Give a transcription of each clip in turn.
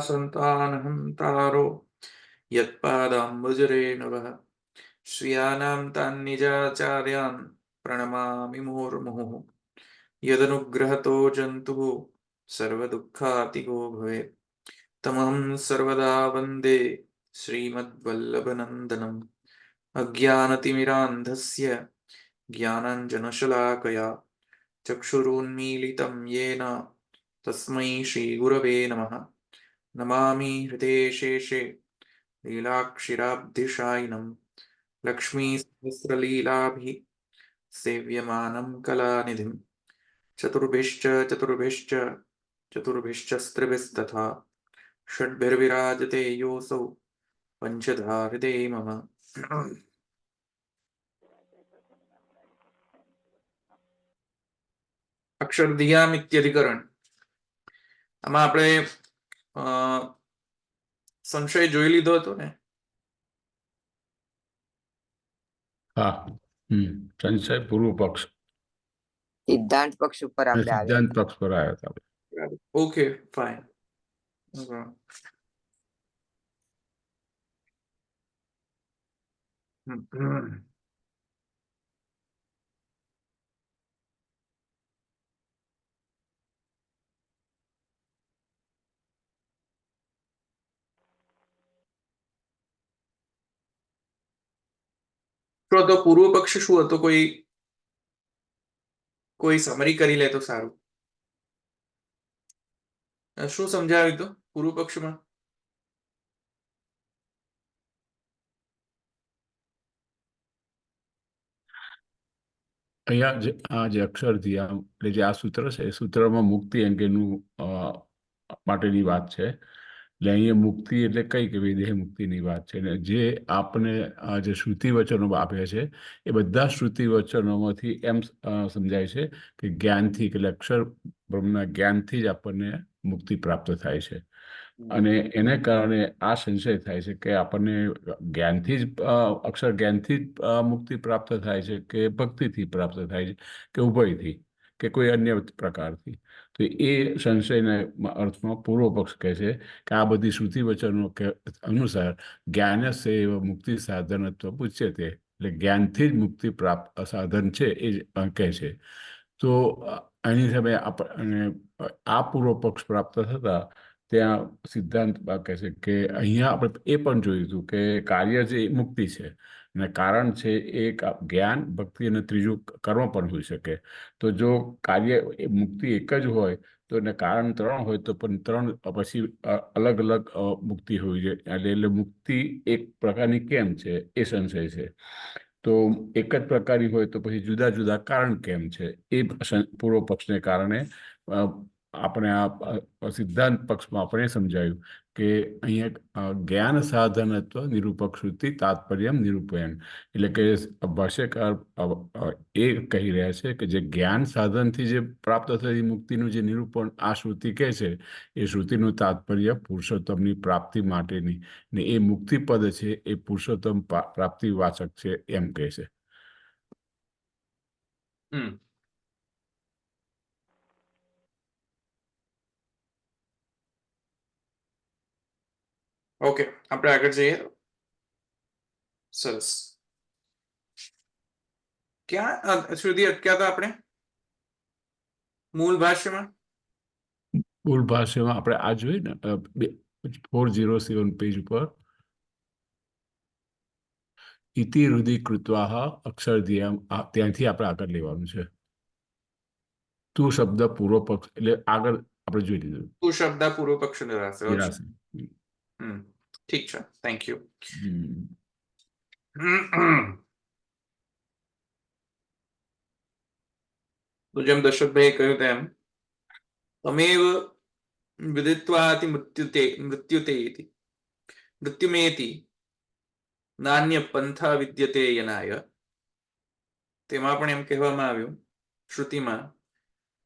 संतानहन्तारो यत्पादाम्बुजरेणवः श्रियाणां तान् निजाचार्यान् प्रणमामि मुहुर्मुहुः यदनुग्रहतो जन्तुः सर्वदुःखातिगो भवेत् तमहं सर्वदा वन्दे श्रीमद्वल्लभनन्दनम् अज्ञानतिमिरान्धस्य ज्ञानाञ्जनशलाकया चक्षुरुन्मीलितं येन तस्मै श्रीगुरवे नमः। नमामि हृदयशेषे लीलाक्षिराब्धिशायिनं लक्ष्मीसहस्रलीलाभिः सेव्यमानं कलानिधिं चतुर्भिश्च चतुर्भिश्च चतुर्भिश्चस्त्रिभिस्तथा षड्भिर्विराजते योऽसौ पञ्चधा हृदये मम। अक्षरधियामित्यधिकरण આમાં આપણે સંશય જોઈ લીધો હતો ને? હા, સંશય પૂર્વ પક્ષ સિદ્ધાંત પક્ષ ઉપર આપણે સિદ્ધાંત પક્ષ પર આવ્યા હતા. Okay fine. તો પૂર્વ પક્ષ શું હતો? કોઈ સમરી કરી લે તો સારું. શું સમજાવ્યું હતું પૂર્વ પક્ષમાં? અહીંયા જે અક્ષર ધ્યાન એટલે જે આ સૂત્ર છે એ સૂત્રમાં મુક્તિ અંગેનું માટેની વાત છે. એટલે અહીંયા મુક્તિ એટલે કઈ કે દેહ મુક્તિની વાત છે. ને જે આપણે જે શ્રુતિ વચનો આપ્યા છે એ બધા શ્રુતિ વચનોમાંથી એમ સમજાય છે કે જ્ઞાનથી એટલે અક્ષર બ્રહ્મના જ્ઞાનથી જ આપણને મુક્તિ પ્રાપ્ત થાય છે. અને એને કારણે આ સંશય થાય છે કે આપણને જ્ઞાનથી જ અક્ષર જ્ઞાનથી જ મુક્તિ પ્રાપ્ત થાય છે કે ભક્તિથી પ્રાપ્ત થાય છે કે ઉભયથી કે કોઈ અન્ય પ્રકારથી. તો એ સંશયના અર્થમાં પૂર્વ પક્ષ કહે છે કે આ બધી શ્રુતિ વચનો કે અનુસાર જ્ઞાનસ્ય એવ મુક્તિ સાધનત્વ પૂછ્યતે, એટલે જ્ઞાનથી જ મુક્તિ પ્રાપ્ત સાધન છે એ જ કહે છે. તો એની સામે આ પૂર્વ પક્ષ પ્રાપ્ત થતા ત્યાં સિદ્ધાંત કહે છે કે અહીંયા આપણે એ પણ જોયું હતું કે કાર્ય જે મુક્તિ છે અને કારણ છે એક જ્ઞાન, ભક્તિ અને ત્રીજું કર્મ પણ હોઈ શકે. તો જો કાર્ય મુક્તિ એક જ હોય તો એને કારણ ત્રણ હોય તો પણ ત્રણ પછી અલગ અલગ મુક્તિ હોવી જોઈએ. એટલે મુક્તિ એક પ્રકારની કેમ છે એ સંશય છે. તો એક જ પ્રકારની હોય તો પછી જુદા જુદા કારણ કેમ છે એ પૂર્વ પક્ષને કારણે આપણે આ સિદ્ધાંત પક્ષમાં આપણે સમજાયું કે અહીંયા જ્ઞાન સાધનત્વ નિરૂપક શ્રુતિ તાત્પર્ય નિરૂપયન, એટલે કે ભાષ્યકાર એ કહી રહ્યા છે કે જે જ્ઞાન સાધનથી જે પ્રાપ્ત થતી મુક્તિનું જે નિરૂપણ આ શ્રુતિ કહે છે એ શ્રુતિનું તાત્પર્ય પુરુષોત્તમની પ્રાપ્તિ માટેની ને એ મુક્તિ પદ છે એ પુરુષોત્તમ પ્રાપ્તિ વાચક છે એમ કહે છે. ઓકે, આપણે આગળ જઈએ. સરસ. ક્યાં સુધી અટક્યા હતા આપણે? મૂળ ભાષ્યમાં આપણે આ જોઈએ ને 407 પેજ ઉપર ઇતિ હૃદય કૃત્વા અક્ષર ધ્યાન, ત્યાંથી આપણે આગળ લેવાનું છે. તું શબ્દ પૂર્વ પક્ષ એટલે આગળ આપણે જોઈ લીધું. તું શબ્દ પૂર્વ પક્ષ નિરાશે. ઠીક છે, થેન્ક યુ. તો જેમ દશરથભાઈ કહ્યું તેમ તમેવ વિદિત્વાતિ મૃત્યુમેતિ નાન્ય પંથા વિદ્યતે યનાય. તેમાં પણ એમ કહેવામાં આવ્યું શ્રુતિમાં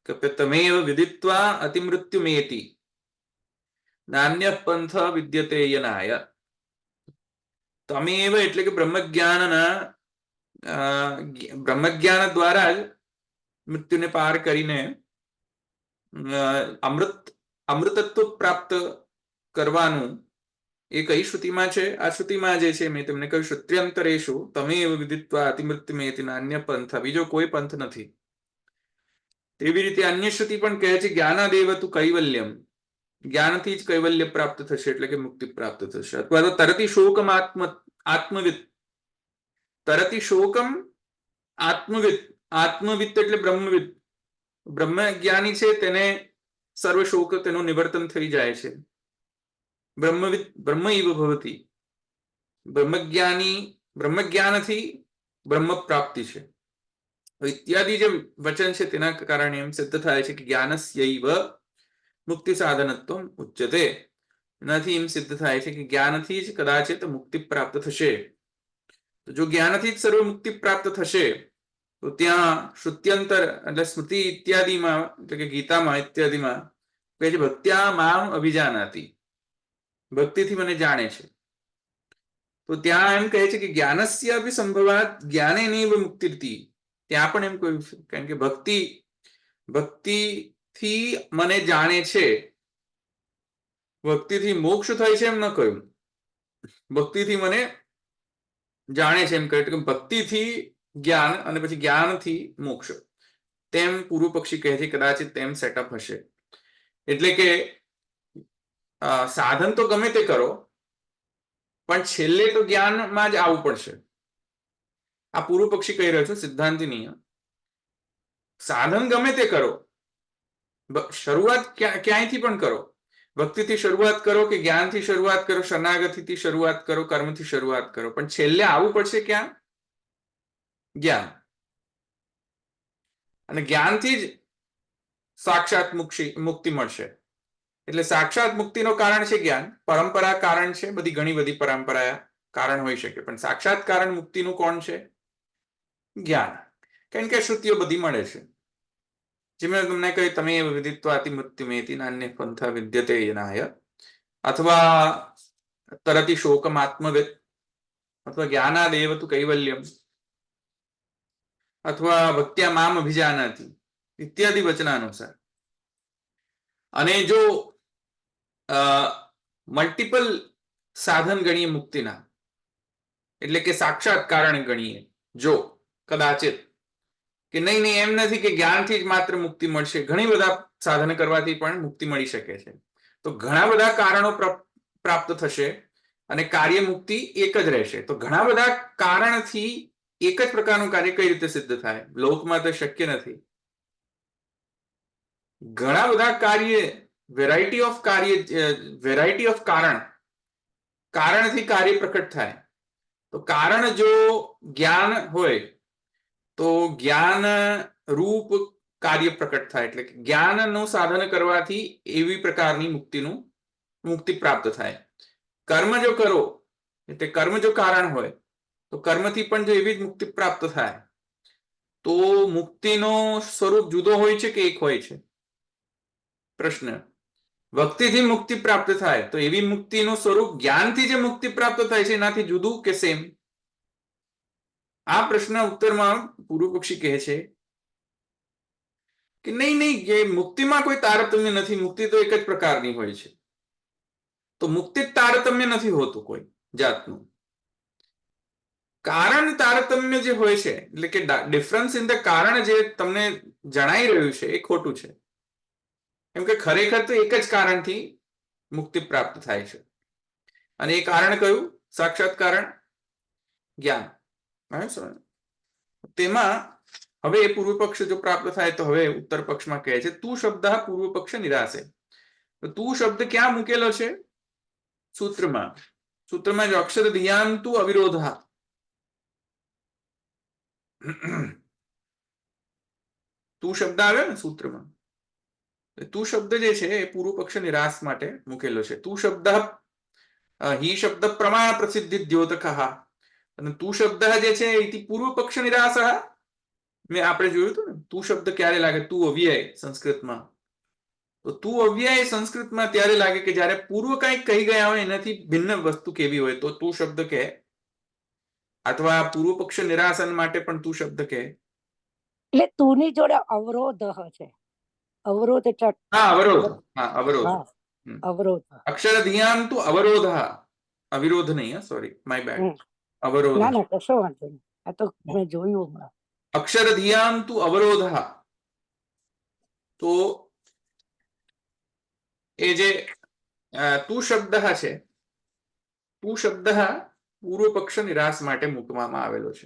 કે તમેવ વિદિત્વા અતિમૃત્યુમેતિ નાન્ય પંથ વિદ્યતે યનાય. તમેવ એટલે કે બ્રહ્મજ્ઞાન દ્વારા જ મૃત્યુને પાર કરીને અમૃતત્વ પ્રાપ્ત કરવાનું એ કઈ શ્રુતિમાં છે? આ શ્રુતિમાં જે છે મેં તમને કહ્યું શ્રુત્યંતરેષુ તમેવ વિદિત્વા અતિમૃત્યુમેતિ નાન્ય પંથ, બીજો કોઈ પંથ નથી. તેવી રીતે અન્ય શ્રુતિ પણ કહે છે જ્ઞાનાદેવ તુ કૈવલ્યમ, જ્ઞાનથી જ કૈવલ્ય પ્રાપ્ત થશે એટલે કે મુક્તિ પ્રાપ્ત થશે. અથવા તો તરતી શોકમ આત્મવિદ, તરતી શોકમ આત્મવિદ, આત્મવિદ એટલે બ્રહ્મવિદ, બ્રહ્મ જ્ઞાની છે તેને સર્વ શોક તેનું નિવર્તન થઈ જાય છે. બ્રહ્મવિદ બ્રહ્મ ઇવ ભવતી, બ્રહ્મજ્ઞાની બ્રહ્મજ્ઞાનથી બ્રહ્મ પ્રાપ્તિ છે ઇત્યાદિ જે વચન છે તેના કારણે એમ સિદ્ધ થાય છે કે જ્ઞાનસ્યૈવ મુક્તિ સાધનત્વમ ઉચ્યતે. એનાથી એમ સિદ્ધ થાય છે કે જ્ઞાનથી જ કદાચિત મુક્તિ પ્રાપ્ત થશે. તો જો જ્ઞાનથી જ સર્વ મુક્તિ પ્રાપ્ત થશે તો ત્યાં શ્રુત્યંતર એટલે સ્મૃતિ ઇત્યાદિમાં એટલે કે ગીતામાં ઇત્યાદિમાં કહે છે ભક્ત્યા મામ અભિજાનાતિ, ભક્તિથી મને જાણે છે. તો ત્યાં એમ કહે છે કે જ્ઞાનસ્ય અભિ સંભવાત જ્ઞાને નૈવ મુક્તિર્તિ, ત્યાં પણ એમ કહ્યું છે કારણ કે ભક્તિથી મને જાણે છે, ભક્તિથી મોક્ષ થાય છે એમ ન કહ્યું, ભક્તિથી મને જાણે છે એમ કહ્યું. ભક્તિથી જ્ઞાન અને પછી જ્ઞાનથી મોક્ષ તેમ પૂર્વ પક્ષી કહે છે કદાચિત તેમ સેટઅપ હશે. એટલે કે સાધન તો ગમે તે કરો પણ છેલ્લે તો જ્ઞાનમાં જ આવવું પડશે. આ પૂર્વ પક્ષી કહી રહ્યો છું સિદ્ધાંતિનીય. સાધન ગમે તે કરો, શરૂઆત ક્યાંયથી પણ કરો, ભક્તિથી શરૂઆત કરો કે જ્ઞાનથી શરૂઆત કરો, શરણાગતિથી શરૂઆત કરો, કર્મથી શરૂઆત કરો, પણ છેલ્લે આવવું પડશે ક્યાં? જ્ઞાન. અને જ્ઞાનથી જ સાક્ષાત મુક્તિ મળશે. એટલે સાક્ષાત મુક્તિનો કારણ છે જ્ઞાન, પરંપરા કારણ છે, બધી ઘણી બધી પરંપરા કારણ હોઈ શકે, પણ સાક્ષાત કારણ મુક્તિનું કોણ છે? જ્ઞાન. કારણ કે શ્રુતિઓ બધી મળે છે. જે મેં તમને કહ્યું તમે વિદિત્વા અતિમૃત્યુમેતિ નાન્ય પંથ વિદ્યતે યનાય, અથવા તરતી શોકમ આત્મવિદ, અથવા જ્ઞાનાદેવ તુ કૈવલ્યમ, અથવા ભક્ત્યા મામ અભિજાનાતિ ઇત્યાદિ વચનાનુસાર. અને જો મલ્ટિપલ સાધન ગણીએ મુક્તિના, એટલે કે સાક્ષાત કારણ ગણીએ, જો કદાચિત કે નહીં એમ નથી કે જ્ઞાનથી જ માત્ર મુક્તિ મળશે, ઘણી બધા સાધન કરવાથી પણ મુક્તિ મળી શકે છે. તો ઘણા બધા કારણો પ્રાપ્ત થશે અને કાર્ય મુક્તિ એક જ રહેશે. તો ઘણા બધા કારણથી એક જ પ્રકારનું કાર્ય કઈ રીતે સિદ્ધ થાય? લોકમાં તો શક્ય નથી. ઘણા બધા કાર્ય, વેરાયટી ઓફ કારણથી કાર્ય પ્રકટ થાય. તો કારણ જો જ્ઞાન હોય તો જ્ઞાન રૂપ કાર્ય પ્રકટ થાય, એટલે કે જ્ઞાનનું સાધન કરવાથી એવી પ્રકારની મુક્તિ પ્રાપ્ત થાય. કર્મ જો કરો એટલે કર્મ જો કારણ હોય તો કર્મથી પણ જો એવી જ મુક્તિ પ્રાપ્ત થાય. તો મુક્તિનો સ્વરૂપ જુદો હોય છે કે એક હોય છે? પ્રશ્ન. ભક્તિથી મુક્તિ પ્રાપ્ત થાય તો એવી મુક્તિનું સ્વરૂપ જ્ઞાનથી જે મુક્તિ પ્રાપ્ત થાય છે એનાથી જુદું કે સેમ? આ પ્રશ્ન ઉત્તરમાં પૂર્વ પક્ષી કહે છે કે નહીં, એ મુક્તિમાં કોઈ તારતમ્ય નથી, મુક્તિ તો એક જ પ્રકારની હોય છે. તો મુક્તિ તારતમ્ય નથી હોતું કોઈ જાતનું. કારણ તારતમ્ય જે હોય છે, એટલે કે ડિફરન્સ ઇન ધ કારણ જે તમને જણાઈ રહ્યું છે એ ખોટું છે. કેમ કે ખરેખર તો એક જ કારણથી મુક્તિ પ્રાપ્ત થાય છે. અને એ કારણ કયું? સાક્ષાત કારણ જ્ઞાન. તેમાં હવે પૂર્વ પક્ષ જો પ્રાપ્ત થાય તો હવે ઉત્તર પક્ષમાં કહે છે તું શબ્દ પૂર્વ પક્ષ નિરાશે. તો તું શબ્દ ક્યાં મૂકેલો છે? સૂત્રમાં. સૂત્રમાં જો અક્ષર ધ્યાન તું અવિરોધ, તું શબ્દ આવ્યો ને સૂત્રમાં, તું શબ્દ જે છે એ પૂર્વ પક્ષ નિરાશ માટે મૂકેલો છે. તું શબ્દ હિ શબ્દ પ્રમાણ પ્રસિદ્ધિ દ્યોતક, અને તું શબ્દ જે છે એ પૂર્વ પક્ષ નિરાશ. મેં આપણે જોયું હતું ને તું શબ્દ ક્યારે લાગે? તું અવ્યય સંસ્કૃતમાં. તો તું અવ્યય સંસ્કૃતમાં ત્યારે લાગે કે જયારે પૂર્વ કંઈક કહી ગયા હોય એનાથી ભિન્ન વસ્તુ કેવી હોય તો તું શબ્દ કહે, અથવા પૂર્વ પક્ષ નિરાસન માટે પણ તું શબ્દ કહે. એટલે તુંની જોડે અવરોધ છે. અવરોધ એટલે અવરોધ. અવરોધ. અક્ષરધિયામ તુ અવરોધઃ, અવિરોધ નહીં, સોરી, માય બેડ, હમ. અવરોધ. ના ના કશો વાંધો નહીં, આ તો મેં જોયું હમણાં. અક્ષરધિયામ તુ અવરોધઃ, તો એ જે તુ શબ્દ છે, તુ શબ્દ પૂર્વ પક્ષ નિરાશ માટે મૂકવામાં આવેલો છે.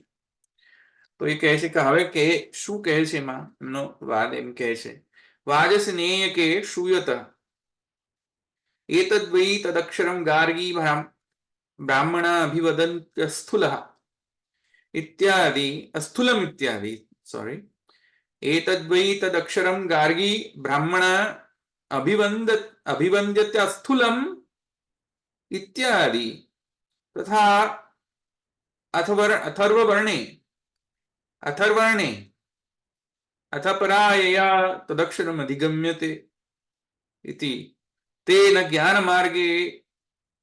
તો એ કહે છે કે હવે કે શું કહે છે એમાં, એમનો વાદ એમ કહે છે, વાજસ્નેય કે શ્રૂયત એતદ્વૈ તદક્ષરમ ગાર્ગી બ્રાહ્મણા અભિવદન્ત્ય સ્થૂલઃ ઇત્યાદિ, અસ્થૂલમ ઇત્યાદि, સોરી, એતદ્વૈ તદક્ષરમ ગાર્ગી બ્રાહ્મણા અભિવંદ્યત્ય અસ્થૂલમ ઇત્યાદि તથા અથર્વર્ણે અથ પરાયયા તદક્ષરમ અધિગમ્યતે ઇતિ તેન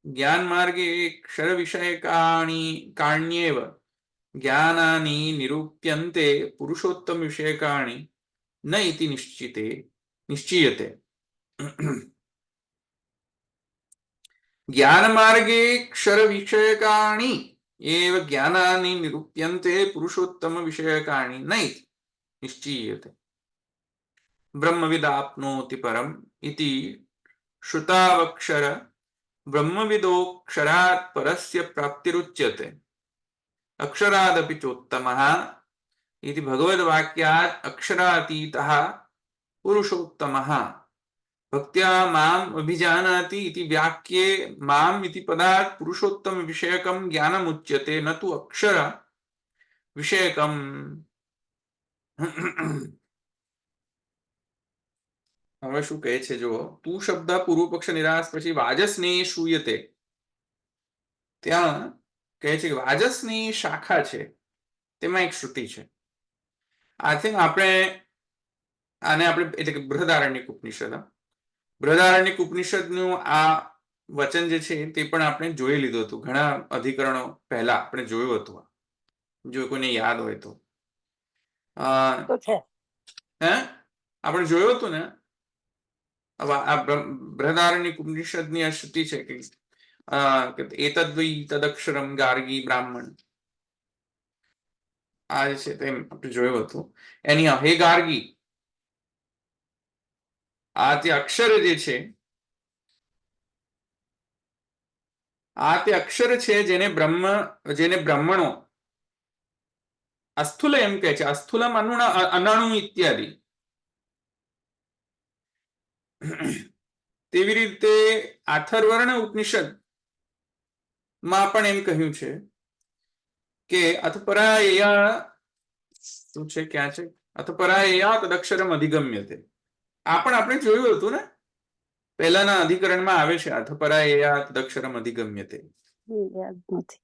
જ્ઞાનમાર્ગે ક્ષર વિષયકાણ્યેવ જ્ઞાનાની નિરૂપ્યન્તે પુરુષોત્તમ વિષયકાણી ન ઇતિ નિશ્ચીયતે. જ્ઞાનમાર્ગે ક્ષર વિષયકાણી એવ જ્ઞાનાની નિરૂપ્યન્તે પુરુષોત્તમ વિષયકાણી ન ઇતિ નિશ્ચીયતે. બ્રહ્મવિદાપ્નોતિ પરમ ઇતિ શ્રુતાવક્ષર બ્રહ્મવિદોક્ષરાत् પરસ્ય પ્રાપ્તિરુચ્યતે. અક્ષરાદપि ચોત્તમઃ इति भगवद्वाक्यात् अक्षरातीतः पुरुषोत्तमः भक्त्या माम् अभिजानाति इति वाक्ये माम् इति पदात् पुरुषोत्तम विषयकं ज्ञानमुच्यते न तु अक्षर विषयकम्. હવે શું કહે છે જો, તું શબ્દ પૂર્વ પક્ષ નિરાશ પછી વાજસને શ્રૂયતે, ત્યાં કહે છે કે વાજસની શાખા છે તેમાં એક શ્રુતિ છે. આઈ થિંક આપણે એટલે કે બૃહદારણ્યક ઉપનિષદનું આ વચન જે છે તે પણ આપણે જોઈ લીધું હતું, ઘણા અધિકરણો પહેલા આપણે જોયું હતું, જો કોઈને યાદ હોય તો. આપણે જોયું હતું ને, આ બૃહદારણ્યક ઉપનિષદની આ શ્રુતિ છે કે એતદ્વૈ તદક્ષરમ ગાર્ગી બ્રાહ્મણ, આ જે છે તેમ આપણે જોયું હતું. એની હે ગાર્ગી, આ તે અક્ષર જે છે, આ તે અક્ષર છે જેને બ્રહ્મણો અસ્થુલ એમ કહે છે, અસ્થુલમ અનણુ ઇત્યાદિ. તેવી રીતે અથર્વર્ણ ઉપનિષદ માં પણ એમ કહ્યું છે કે અથપરાયા, શું છે, ક્યાં છે, અથપરાયા તદક્ષરમ અધિગમ્યતે. આ પણ આપણે જોયું હતું ને, પહેલાના અધિકરણમાં આવે છે અથપરાયા તદક્ષરમ અધિગમ્યતે. યાદ નથી,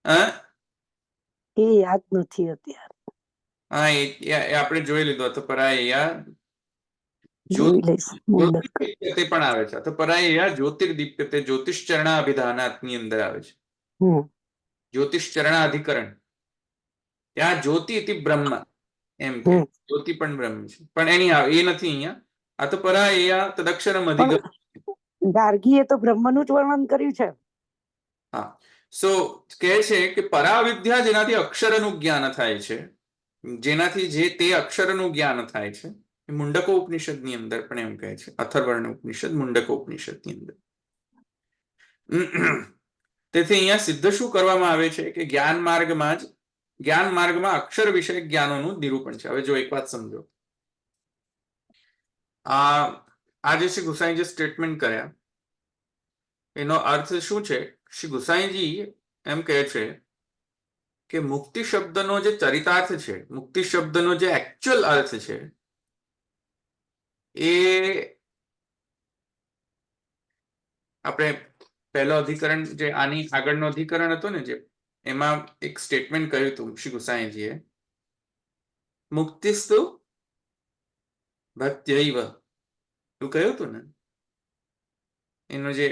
હા, એ યાદ નથી અત્યારે. હા, એ આપણે જોઈ લીધું. અથપરાયા જ્યોતિર્દીપ્યતે પણ આવે છે. અથપરાયા જ્યોતિર્દીપ્યતે જ્યોતિષચરણાભિધાનાત ની અંદર આવે છે. જ્યોતિષચરણાધિકરણ, ત્યાં જ્યોતિ ઇતિ બ્રહ્મ એમ કે જ્યોતિ પણ બ્રહ્મ છે, પણ એની એ નથી અહીંયા. અથપરાયા તદક્ષરમ અધિગમ્યતે. ગાર્ગીએ તો બ્રહ્મનું જ વર્ણન કર્યું છે. હા, સો કહે છે કે પરાવિદ્યા જેનાથી અક્ષરનું જ્ઞાન થાય છે, જેનાથી જે તે અક્ષરનું જ્ઞાન થાય છે, એ મુંડકો ઉપનિષદની અંદર પણ એમ કહે છે. અથર્વર્ણ ઉપનિષદ, મુંડકો ઉપનિષદની અંદર. તેથી અહીંયા સિદ્ધ શું કરવામાં આવે છે કે જ્ઞાન માર્ગમાં અક્ષર વિષય જ્ઞાનોનું નિરૂપણ છે. હવે જો એક વાત સમજો, આ જે શ્રી ગુસાઈજી સ્ટેટમેન્ટ કર્યા એનો અર્થ શું છે? શ્રી ગુસાઈજી એમ કહે છે કે મુક્તિ શબ્દનો જે ચરિતાર્થ છે, મુક્તિ શબ્દનો જે એકચ્યુઅલ અર્થ છે, એ આપણે પહેલો અધિકરણ, જે આની આગળનો અધિકરણ હતો ને, જે એમાં એક સ્ટેટમેન્ટ કર્યું હતું શ્રી ગુસાઈજીએ, મુક્તિસ્તુ ભક્ત્યૈવ, એવું કહ્યું હતું ને, એનું જે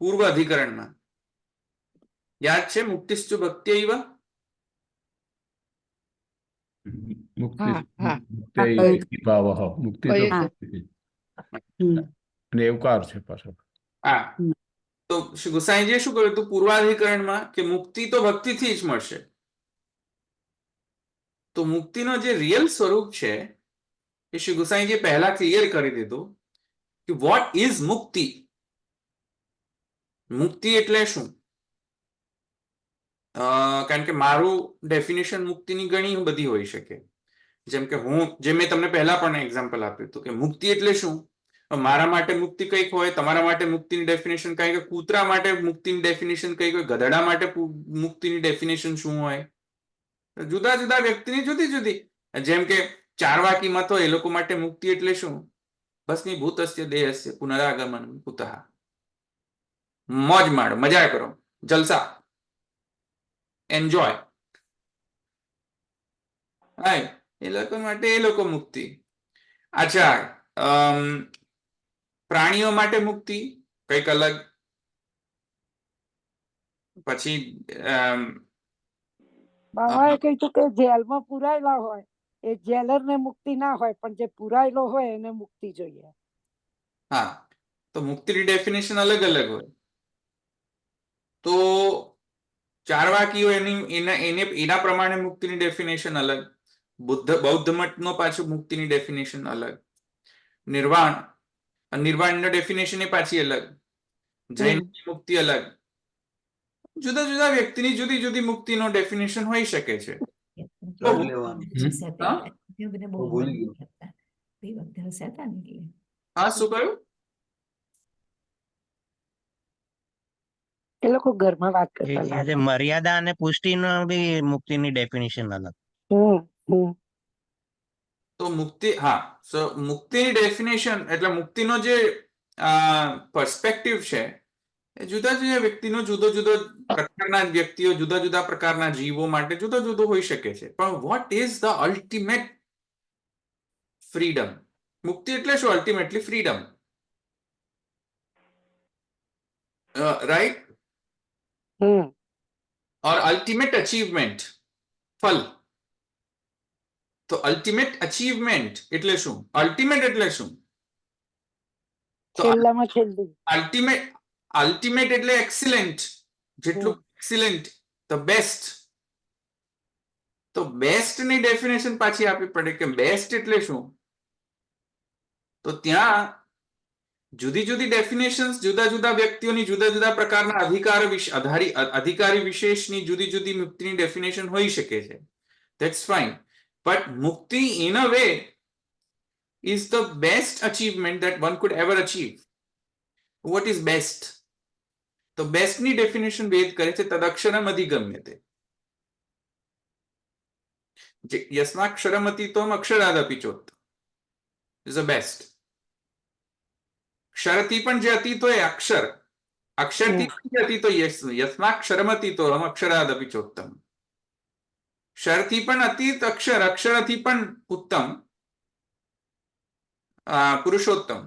પૂર્વ અધિકરણમાં યાદ છે? મુક્તિસ્તુ ભક્ત્યૈવ. મુક્તિ ભાવઃ, મુક્તિ તો અને એવકાર છે પાછળ. હા, તો શ્રી ગુસાઈજીએ શું કર્યું હતું પૂર્વાધિકરણમાં કે મુક્તિ તો ભક્તિથી જ મળશે. તો મુક્તિનો જે રિયલ સ્વરૂપ છે એ શ્રી ગુસાઈજીએ પહેલા ક્લિયર કરી દીધું કે વોટ ઇઝ મુક્તિ. મુક્તિ એટલે શું? કારણ કે મારું ડેફિનેશન મુક્તિની ઘણી બધી હોઈ શકે. જેમ કે મેં તમને પહેલા પણ એક્ઝામ્પલ આપ્યું હતું કે મુક્તિ એટલે શું. મારા માટે મુક્તિ કંઈક હોય, તમારા માટે મુક્તિની ડેફિનેશન કંઈક, કૂતરા માટે મુક્તિની ડેફિનેશન કંઈક હોય, ગધેડા માટે મુક્તિની ડેફિનેશન શું હોય. જુદા જુદા વ્યક્તિની જુદી જુદી. જેમ કે ચારવાકી મત હોય એ લોકો માટે મુક્તિ એટલે શું? ભસ્મીભૂતસ્ય દેહસ્ય પુનરાગમન કુતઃ. મોજ માણો, મજા કરો, જલસા, એન્જોય. એ લોકો માટે એ લોકો મુક્તિ. અચ્છા, પ્રાણીઓ માટે મુક્તિ કંઈક અલગ. પછી બાબાએ કહ્યું કે જેલમાં પુરાયેલા હોય એ જેલર ને મુક્તિ ના હોય, પણ જે પુરાયેલો હોય એને મુક્તિ જોઈએ. હા, તો મુક્તિની ડેફિનેશન અલગ અલગ હોય. તો ચારવાકીઓ એના પ્રમાણે મુક્તિની ડેફિનેશન અલગ. બૌદ્ધ મતનો પાછું મુક્તિની ડેફિનેશન અલગ. નિર્વાણની ડેફિનેશન એ પાછી અલગ. જૈન મુક્તિ અલગ. જુદા જુદા વ્યક્તિની જુદી જુદી મુક્તિનો ડેફિનેશન હોઈ શકે છે. હા, શું કહ્યું? એ લોકો ઘરમાં વાત કરતા લાગે. મર્યાદા અને પુષ્ટિનો બી મુક્તિની ડેફિનેશન અલગ. તો મુક્તિ, હા, સો મુક્તિની ડેફિનેશન એટલે મુક્તિનો જે પર્સપેક્ટિવ છે એ જુદા જુદા વ્યક્તિનો જુદો જુદો પ્રકારના વ્યક્તિઓ, જુદા જુદા પ્રકારના જીવો માટે જુદો જુદો હોઈ શકે છે. પણ what is the ultimate freedom? મુક્તિ એટલે શું? Ultimately freedom, right? Or ultimate achievement, ફલ. તો અલ્ટિમેટ અચીવમેન્ટ એટલે શું? અલ્ટિમેટ એટલે શું? તો છેલ્લામાં છેલ્લું. અલ્ટિમેટ એટલે એક્સિલેન્ટ. જેટલું એક્સિલેન્ટ, ધ બેસ્ટ. તો બેસ્ટ ની ડેફિનેશન પાછી આપવી પડે કે બેસ્ટ એટલે શું. તો ત્યાં જુદી જુદી ડેફિનેશન્સ, જુદા જુદા વ્યક્તિઓની જુદા જુદા પ્રકારના અધિકારી વિશેષની જુદી જુદી મુક્તિની ડેફિનેશન હોઈ શકે છે. That's fine. But mukti in a way is the best achievement that one could ever achieve. What is best? તો બેસ્ટ ની ડેફિનેશન વેદ કરે છે તદક્ષરમ અધિગમ્યતે. યસ્માક્ષરમ અતીતોમ અક્ષરાદપી ચોત ઇઝ ધ બેસ્ટ. ક્ષરથી પણ જે અતીત હોય અક્ષર, અક્ષરથી પણ જે અતીત હોય યસ્માક્ષરમ અતીતોમ અક્ષરાદપી ચોત્તમ. ક્ષરથી પણ અતીત અક્ષર, અક્ષરથી પણ ઉત્તમ પુરુષોત્તમ.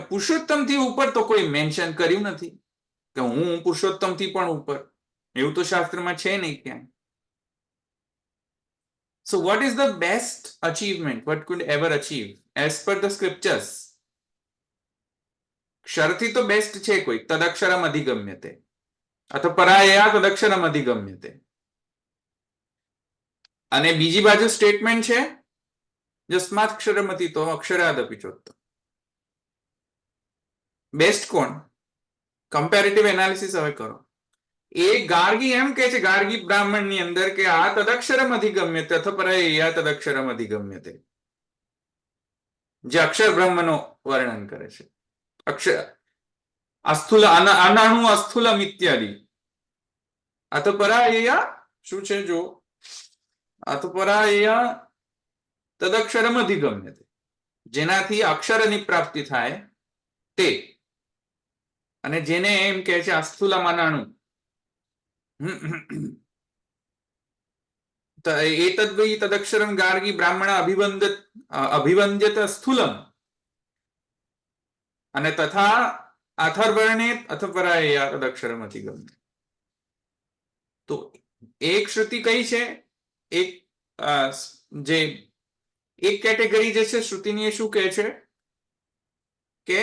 પુરુષોત્તમ થી ઉપર તો કોઈ મેન્શન કર્યું નથી કે હું પુરુષોત્તમ થી પણ ઉપર. એવું તો શાસ્ત્રમાં છે નહીં ક્યાંય. So what is the best achievement what could ever achieve as per the scriptures? ક્ષરથી તો બેસ્ટ છે કોઈ, તદક્ષરમ અધિગમ્યતે અથવા પરાયા તદક્ષરમ અધિગમ્યતે. અને બીજી બાજુ સ્ટેટમેન્ટ છે યસ્માક્ષરમતી તો અક્ષરાદપી ચોત્તમ. બેસ્ટ કોણ? કમ્પેરેટિવ એનાલિસિસ હવે કરો. એ ગાર્ગી એમ કે છે, ગાર્ગી બ્રાહ્મણ ની અંદર કે આ તદક્ષરમ અધિગમ્યતે અથવા પરાયા તદક્ષરમ અધિગમ્યતે, જે અક્ષર બ્રહ્મનો વર્ણન કરે છે. અક્ષર અસ્થુલ અનાણુ અસ્થુલમ ઇત્યાદિ. આ તો પરાયા શું છે? જો આ તો પરાયા તદક્ષરમ અધિગમ્યતે, જેનાથી અક્ષરની પ્રાપ્તિ થાય તે. અને જેને એમ કહે છે અસ્થુલમ અનાણુ. એતદ્વૈ તદક્ષરમ ગાર્ગી બ્રાહ્મણ અભિવંદ્યત સ્થૂલમ અને તથા અથર્વર્ણે અથપરાયા તદક્ષરમ અધિગમ્યતે. તો એક શ્રુતિ કઈ છે? એક કેટેગરી જે છે શ્રુતિની એ શું કહે છે કે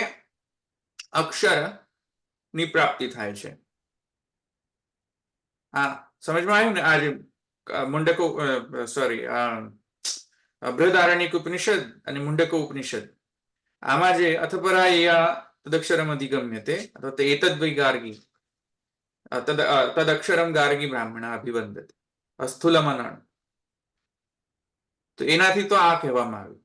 અક્ષરની પ્રાપ્તિ થાય છે. હા, સમજમાં આવ્યું ને? આ જે મુંડકો સોરી બૃહદારણ્યક ઉપનિષદ અને મુંડકો ઉપનિષદ, આમાં જે અથપરા તદક્ષરમ અધિગમ્યતે અથવા તો એતદ્વૈ ગાર્ગી તદક્ષરમ ગાર્ગી બ્રાહ્મણ અભિવંદતે અસ્થુલમનણ, તો એનાથી તો આ કહેવામાં આવ્યું.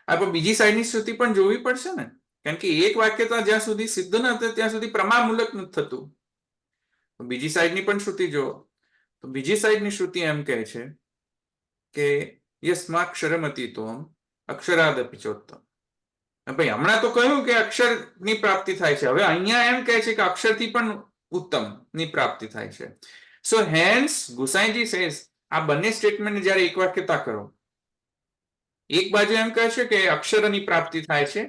આ પણ બીજી સાઈડની શ્રુતિ પણ જોવી પડશે ને, કારણ કે એક વાક્યતા જ્યાં સુધી સિદ્ધ ન થાય ત્યાં સુધી પ્રમામૂલક નથી થતું. બીજી સાઈડની પણ શ્રુતિ જુઓ, તો બીજી સાઈડની શ્રુતિ એમ કહે છે કે યસ્માક્ષરમતીત્વમ અક્ષરાદપી ચોત્તમ. ભાઈ હમણાં તો કહ્યું કે અક્ષરની પ્રાપ્તિ થાય છે, હવે અહીંયા એમ કહે છે કે અક્ષરથી પણ ઉત્તમ ની પ્રાપ્તિ થાય છે. સો હેન્સ ગુસાઈજી સેઝ, આ બંને સ્ટેટમેન્ટ જયારે એક વાક્યતા કરો, એક બાજુ એમ કહે છે કે અક્ષરની પ્રાપ્તિ થાય છે,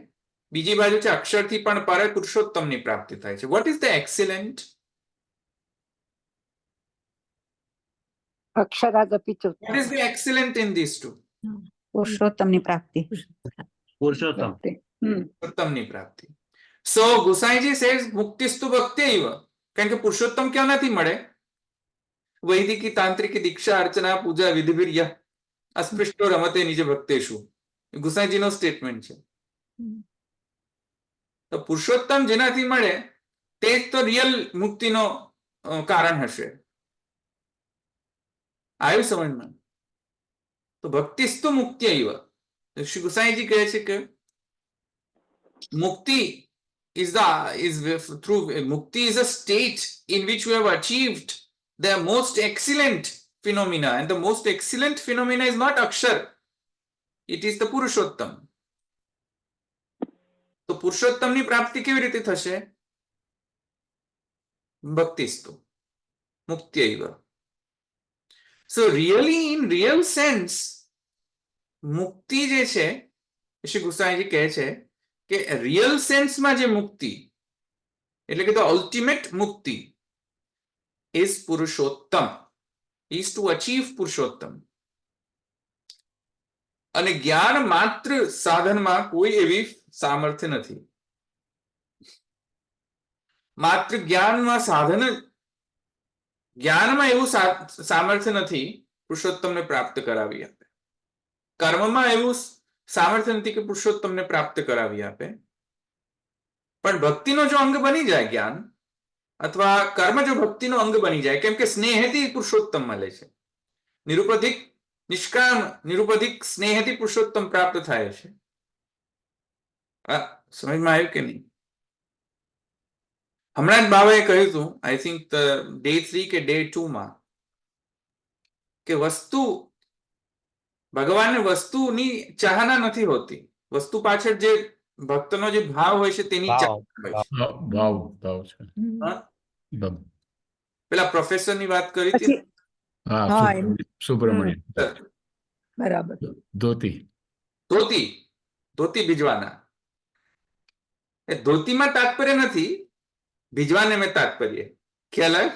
બીજી બાજુ છે અક્ષરથી પણ પર પુરુષોત્તમની પ્રાપ્તિ થાય છે. What is the excellent? અક્ષરાદપી what is the excellent in these two? પુરુષોત્તમની પ્રાપ્તિ. પુરુષોત્તમ. પુરુષોત્તમની પ્રાપ્તિ. સો ગુસાઈજી સેઝ મુક્તિસ્તુ ભક્ત્યૈવ, કારણ કે પુરુષોત્તમ ક્યાં નથી મળે? વૈદિકી તાંત્રિકી દીક્ષા અર્ચના પૂજા વિધિભિર્ય અસ્પૃષ્ટો રમતે નિજ ભક્તેષુ, ગુસાઈજીનો સ્ટેટમેન્ટ છે. તો પુરુષોત્તમ જેનાથી મળે તે જ તો રિયલ મુક્તિનો કારણ હશે. આવ્યું સમજમાં? તો ભક્તિસ્તુ મુક્ત્યૈવ, શ્રી ગુસાઈજી કહે છે કે mukti is mukti is a state in which we have achieved the most excellent phenomena, and the most excellent phenomena is not akshar, it is the purushottam. તો પુરુષોત્તમની પ્રાપ્તિ કેવી રીતે થશે? ભક્તિસ્તુ મુક્ત્યૈવ. સો રિયલી ઇન રિયલ સેન્સ મુક્તિ જે છે, શ્રી ગુસાઈજી કહે છે કે રિયલ સેન્સમાં જે મુક્તિ એટલે કે અલ્ટિમેટ મુક્તિ is Purushottam, is to achieve Purushottam. અને જ્ઞાન માત્ર સાધનમાં કોઈ એવી સામર્થ્ય નથી. માત્ર જ્ઞાનમાં સાધન, જ્ઞાનમાં એવું સામર્થ્ય નથી પુરુષોત્તમને પ્રાપ્ત કરાવી આપે. કર્મમાં એવું સામર્થ્ય નથી કે પુરુષોત્તમને પ્રાપ્ત કરાવી આપે. પણ ભક્તિનો જો અંગ બની જાય જ્ઞાન, અથવા કર્મ જો ભક્તિનો અંગ બની જાય, કેમ કે સ્નેહથી પુરુષોત્તમ મળે છે, નિરુપધિક નિષ્કામ નિરુપધિક સ્નેહથી પુરુષોત્તમ પ્રાપ્ત થાય છે. સમજમાં આવ્યું કે નહીં? હમણાં જ બાબાએ કહ્યું હતું, આઈ થિંક ડે 3 કે ડે 2 માં, કે વસ્તુ, ભગવાનને વસ્તુની ચાહના નથી હોતી, વસ્તુ પાછળ જે ભક્તનો જે ભાવ હોય છે તેની ભાવ, ચાહના હોય છે. ભાવ ભાવ છે. હા? ભાવ. પેલા પ્રોફેસરની વાત કરી હતી, પછી હા, હા, સુબ્રમણ્યમ. બરાબર. ધોતી. ધોતી, ધોતી ભીજવાના. એ ધોતીમાં તાત્પર્ય નથી, ભીજવાને મેં તાત્પર્ય. ખ્યાલ આવે?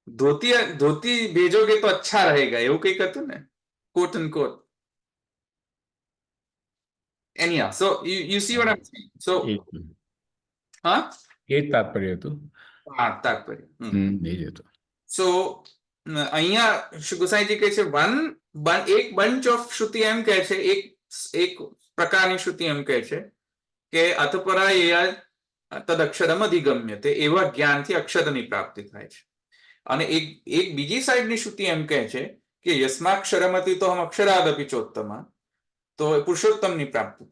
ધોતી ધોતી ભેજોગે તો અચ્છા રહેગા, એવું કઈક હતું ને, quote and quote. Anyhow, so you see what I'm saying? So, હા, એ જ તાત્પર્ય હતું. હા, તાત્પર્ય. એ જ હતું. સો અહીંયા શ્રી ગુસાઈજી કહે છે એક બંચ ઓફ શ્રુતિ એમ કહે છે, એક પ્રકારની શ્રુતિ એમ કહે છે કે અથપરા તદક્ષરમ અધિગમ્યતે, એવા જ્ઞાનથી અક્ષરની પ્રાપ્તિ થાય છે. અને એક બીજી સાઈડની શ્રુતિ એમ કહે છે કે યસ્માક્ષરમતી તો હમ અક્ષરાદપી ચોત્તમા, તો પુરુષોત્તમની પ્રાપ્તિ.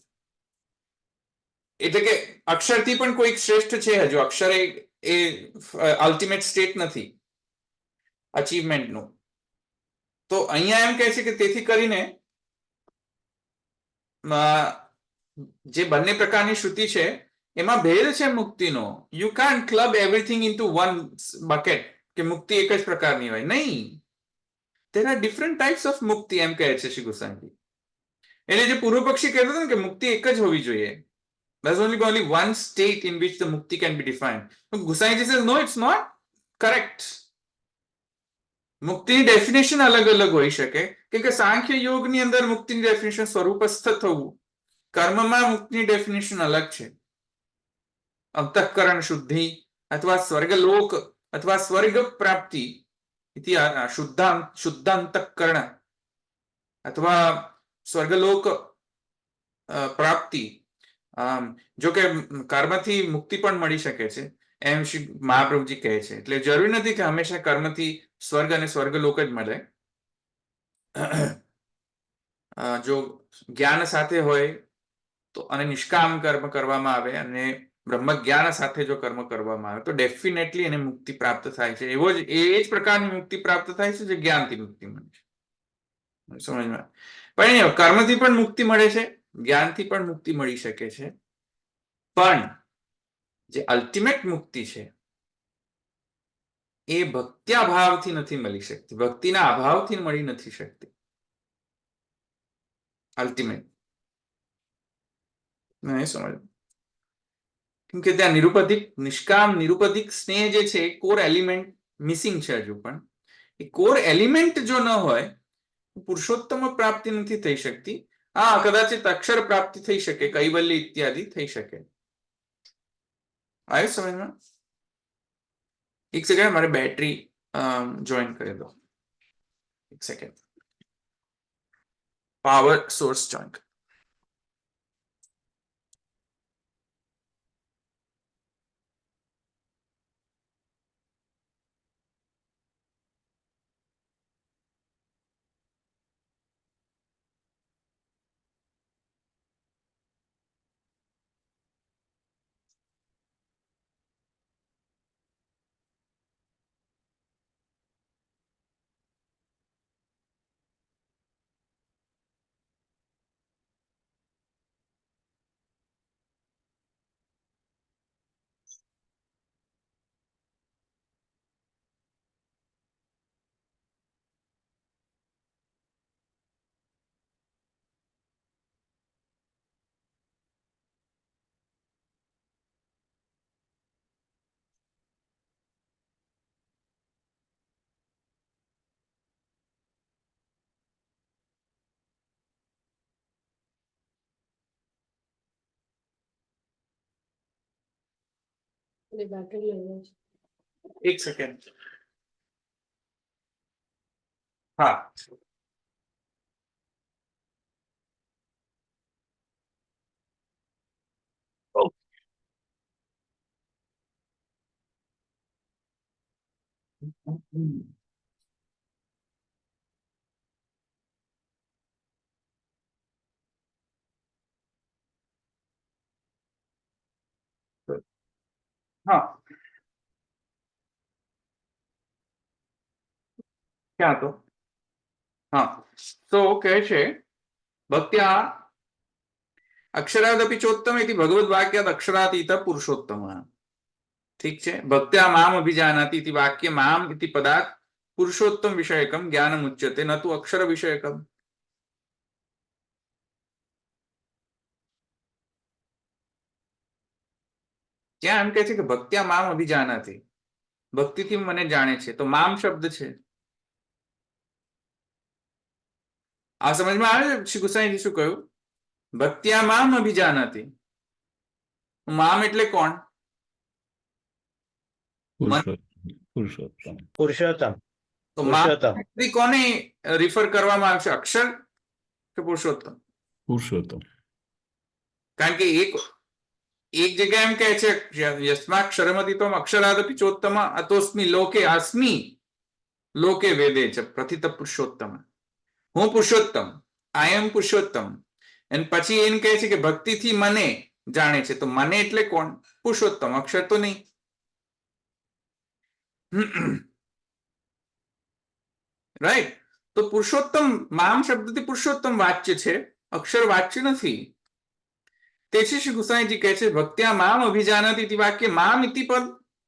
એટલે કે અક્ષરથી પણ કોઈક શ્રેષ્ઠ છે હજુ, અક્ષર એ અલ્ટિમેટ સ્ટેટ નથી અચીવમેન્ટનું. તો અહીંયા એમ કહે છે કે તેથી કરીને જે બંને પ્રકારની શ્રુતિ છે એમાં ભેદ છે મુક્તિનો. You can't club everything into one bucket કે મુક્તિ એક જ પ્રકારની હોય, નહીં. there are different types of મુક્તિ, એમ કહે છે શ્રી ગુસાઈજી. એટલે જે પૂર્વ પક્ષી કહેતો હતો ને કે મુક્તિ એક જ હોવી જોઈએ, there's only one state in which the mukti can be defined. Gusaiji says no, it's not correct. મુક્તિની ડેફિનેશન અલગ અલગ હોઈ શકે, કેમ કે સાંખ્ય યોગની અંદર મુક્તિની ડેફિનેશન સ્વરૂપસ્થ થવું, કર્મમાં મુક્તિની ડેફિનેશન અલગ છે. અંતઃકરણ શુદ્ધિ અથવા સ્વર્ગલોક અથવા સ્વર્ગ પ્રાપ્તિ શુદ્ધાંતઃકરણ અથવા સ્વર્ગલોક પ્રાપ્તિ. જો કે કર્મથી મુક્તિ પણ મળી શકે છે એમ શ્રી મહાપ્રભુજી કહે છે. એટલે જરૂરી નથી કે હંમેશા કર્મથી સ્વર્ગ અને સ્વર્ગલોક જ મળે. જો જ્ઞાન સાથે હોય તો અને નિષ્કામ કર્મ કરવામાં આવે અને બ્રહ્મ જ્ઞાન સાથે જો કર્મ કરવામાં આવે તો ડેફિનેટલી એને મુક્તિ પ્રાપ્ત થાય છે. એવો જ એ જ પ્રકારની મુક્તિ પ્રાપ્ત થાય છે જે જ્ઞાનથી મુક્તિ મળે છે. સમજમાં? પણ કર્મથી પણ મુક્તિ મળે છે, જ્ઞાનથી પણ મુક્તિ મળી શકે છે, પણ જે અલ્ટિમેટ મુક્તિ છે એ ભક્ત્યાભાવથી નથી મળી શકતી, ભક્તિના અભાવથી મળી નથી શકતી. અલ્ટિમેટ સમજ, કેમ કે ત્યાં નિરુપધિક નિષ્કામ નિરુપધિક સ્નેહ જે છે એ કોર એલિમેન્ટ મિસિંગ છે. હજુ પણ એ કોર એલિમેન્ટ જો ન હોય પુરુષોત્તમ પ્રાપ્તિ નથી થઈ શકતી. હા, કદાચિત અક્ષર પ્રાપ્તિ થઈ શકે, કૈવલ્ય ઇત્યાદિ થઈ શકે. આવ્યું સમજમાં? એક સેકન્ડ, મારે બેટરી જોઈન કરી દો. એક સેકન્ડ, પાવર સોર્સ જોઈન. એક સેકન્ડ. હા, હા, ક્યાં તો? હા, તો કહે છે ભક્ત્યા અક્ષરાદપી ચોત્તમ ઇતિ ભગવદ વાક્યાદ અક્ષરાતીત પુરુષોત્તમ. ઠીક છે. ભક્ત્યા મામ અભિજાનાતિ ઇતિ વાક્ય મામ ઇતિ પદાત પુરુષોત્તમ વિષયકમ જ્ઞાનમ ઉચ્યતે ન તુ અક્ષર વિષયકમ. ત્યાં એમ કહે છે કે ભક્ત્યા મામ અભિજાનાતિ, ભક્તિથી મને જાણે છે. તો મામ શબ્દ છે. આ સમજમાં આવે છે શ્રી ગુસાઈજી શું કહ્યું? ભક્ત્યા મામ અભિજાનાતિ. મામ એટલે કોણ? પુરુષોત્તમ. પુરુષોત્તમ. તો પુરુષોત્તમ. મામ કોને રિફર કરવામાં આવશે, અક્ષર કે પુરુષોત્તમ? પુરુષોત્તમ. કારણ કે એક જગ્યાએ એમ કહે છે યસ્માક્ષરમતી તમ અક્ષરાદપી ચોત્તમ અતોસ્મિ લોકે અસ્મિ લોકે વેદે છે પ્રથિત પુરુષોત્તમ. હું પુરુષોત્તમ, આઈ એમ પુરુષોત્તમ. અને પછી એમ કહે છે કે ભક્તિથી મને જાણે છે. તો મને એટલે કોણ? પુરુષોત્તમ, અક્ષર તો નહીં. રાઈટ? તો પુરુષોત્તમ મામ શબ્દથી પુરુષોત્તમ વાચ્ય છે, અક્ષર વાચ્ય નથી. તેથી શ્રી ગુસાઈજી કહે છે ભક્ત્યા મામ અભિજાનતી ઇતિ વાક્ય મામ ઇતિ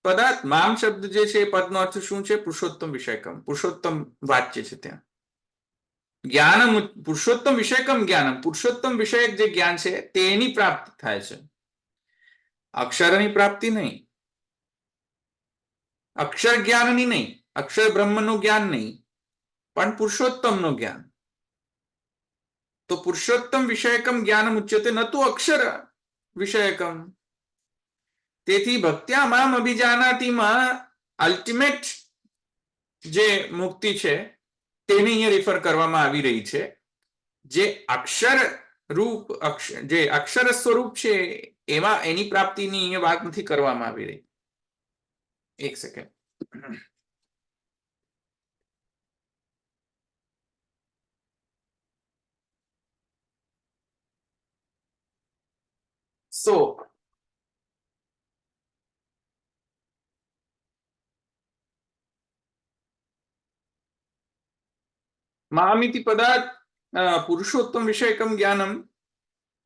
પદાર્થ. મામ શબ્દ જે છે એ પદનો અર્થ શું છે? પુરુષોત્તમ વિષયકમ, પુરુષોત્તમ વાચ્ય છે. ત્યાં જ્ઞાનમ પુરુષોત્તમ વિષયકમ જ્ઞાનમ, પુરુષોત્તમ વિષયક જે જ્ઞાન છે તેની પ્રાપ્તિ થાય છે, અક્ષરની પ્રાપ્તિ નહીં, અક્ષર જ્ઞાનની નહીં, અક્ષર બ્રહ્મનું જ્ઞાન નહીં, પણ પુરુષોત્તમનું જ્ઞાન. તો પુરુષોત્તમ વિષયકમ જ્ઞાનમ ઉચ્યતે ન તો અક્ષર વિષયકમ. તેથી ભક્ત્યા મામ અભિજાનાતિમાં અલ્ટિમેટ જે મુક્તિ છે તેને અહીંયા રિફર કરવામાં આવી રહી છે. જે અક્ષર રૂપ જે અક્ષર સ્વરૂપ છે એમાં એની પ્રાપ્તિની અહીંયા વાત નથી કરવામાં આવી રહી. એક સેકન્ડ. સો મામિતિ પદાર્થ પુરુષોત્તમ વિષયકમ જ્ઞાનમ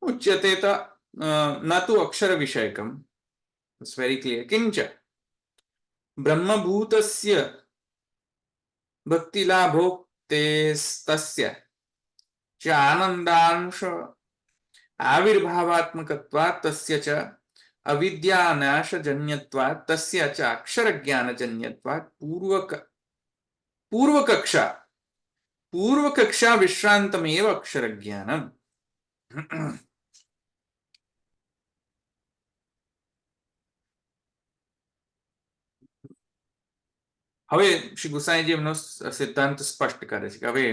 ઉચ્યતે ન તો અક્ષર વિષયકમ. It's very clear. કિંચ બ્રહ્મભૂતસ્ય ભક્તિલાભોક્તેસ્તસ્ય ચ આનંદાંશ આવિર્ભાવાત્મકત્વાत् તસ્ય ચ અવિદ્યાનાશજન્યત્વાत् તસ્ય ચ અક્ષરજ્ઞાનજન્યત્વાत् પૂર્વકક્ષા વિશ્રાંતમેવ અક્ષરજ્ઞાનમ. હવે શ્રી ગુસાઈજી એમનો સિદ્ધાંત સ્પષ્ટ કરે છે કે હવે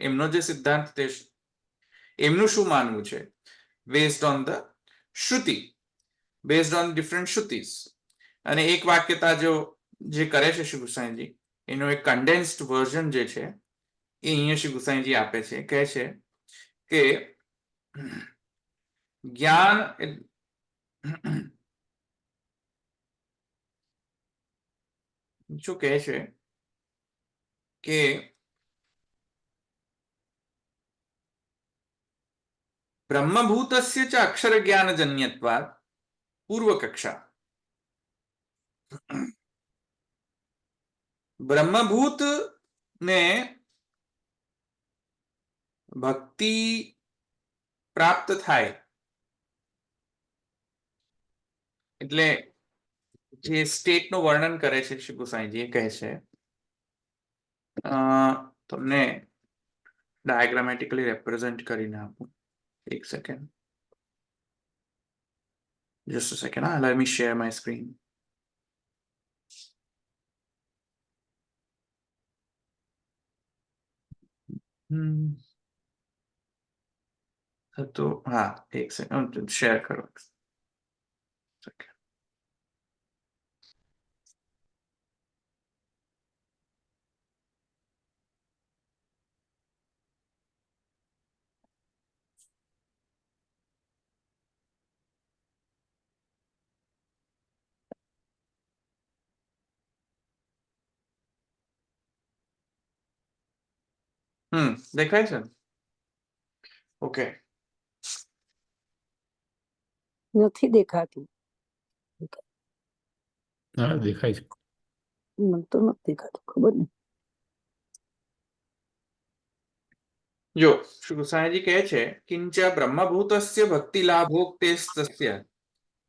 એમનો જે સિદ્ધાંત તે એમનું શું માનવું છે based on the shruti, based on different શ્રુતિસ. અને એક વાક્યતા જે કરે છે શ્રી ગુસાઈજી એનો એક કન્ડેન્સ્ડ વર્ઝન જે છે એ અહીંયા શ્રી ગુસાઈજી આપે છે. કહે છે કે જ્ઞાન શું કહે છે કે બ્રહ્મભૂતસ્ય ચ અક્ષર જ્ઞાનજન્યત્વાत् પૂર્વકક્ષા. બ્રહ્મભૂત ને ભક્તિ પ્રાપ્ત થાય એટલે જે સ્ટેટ નું વર્ણન કરે છે શ્રી ગુસાઈજી કહે છે, તમને ડાયાગ્રામેટિકલી રેપ્રેઝન્ટ કરીને આપું. એક second, just a second. Let me share my screen. તો હા, એક સેકન્ડ શેર કરો. દેખાય છે? ઓકે. નથી દેખાતું. હા, દેખાય છે. મને તો નથી દેખાતું, ખબર નહીં. જો શ્રી ગુસાઈજી કહે છે કિંચ બ્રહ્મભૂતસ્ય ભક્તિ લાભોક્તેસ્તસ્ય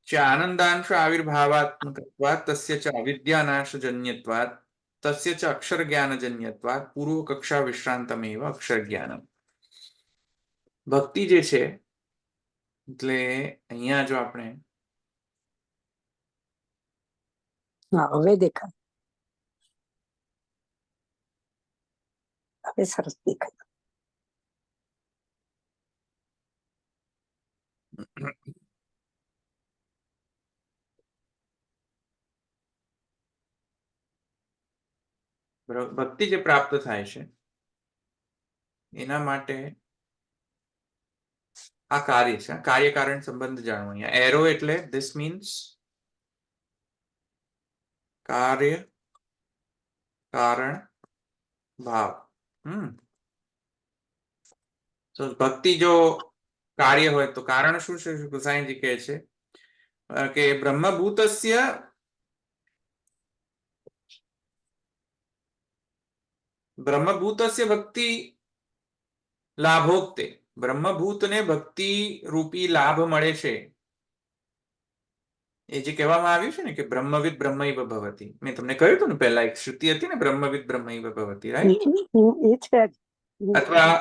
ચ આનંદાંશ આવિર્ભાવાત્મકત્વાत् તસ્ય ચ અવિદ્યાનાશજન્યત્વાत् તસ્ય ચ અક્ષર જ્ઞાનજન્યત્વાत् પૂર્વકક્ષા વિશ્રાંતમેવ અક્ષર જ્ઞાનમ. ભક્તિ જે છે એટલે અહીંયા જો આપણે હા, હવે દેખાય. હવે સરસ દેખાય. ભક્તિ જે પ્રાપ્ત થાય છે એના માટે આ કાર્ય છે. કાર્યકારણ સંબંધ જાણવો. અહીંયા એરો એટલે ધીસ મીન્સ કાર્ય કારણ ભાવ. તો ભક્તિ જો કાર્ય હોય તો કારણ શું છે? ગુસાઈજી કહે છે કે બ્રહ્મભૂતસ્ય ભક્તિ લાભોક્તે. બ્રહ્મભૂતને ભક્તિ રૂપી લાભ મળે છે. એ જે કહેવામાં આવ્યું છે ને કે બ્રહ્મવિદ બ્રહ્મૈવ ભવતિ. મેં તમને કહ્યું હતું ને પહેલા એક શ્રુતિ હતી ને બ્રહ્મવિદ બ્રહ્મૈવ ભવતિ, રાઈટ? એ છે જ. અથવા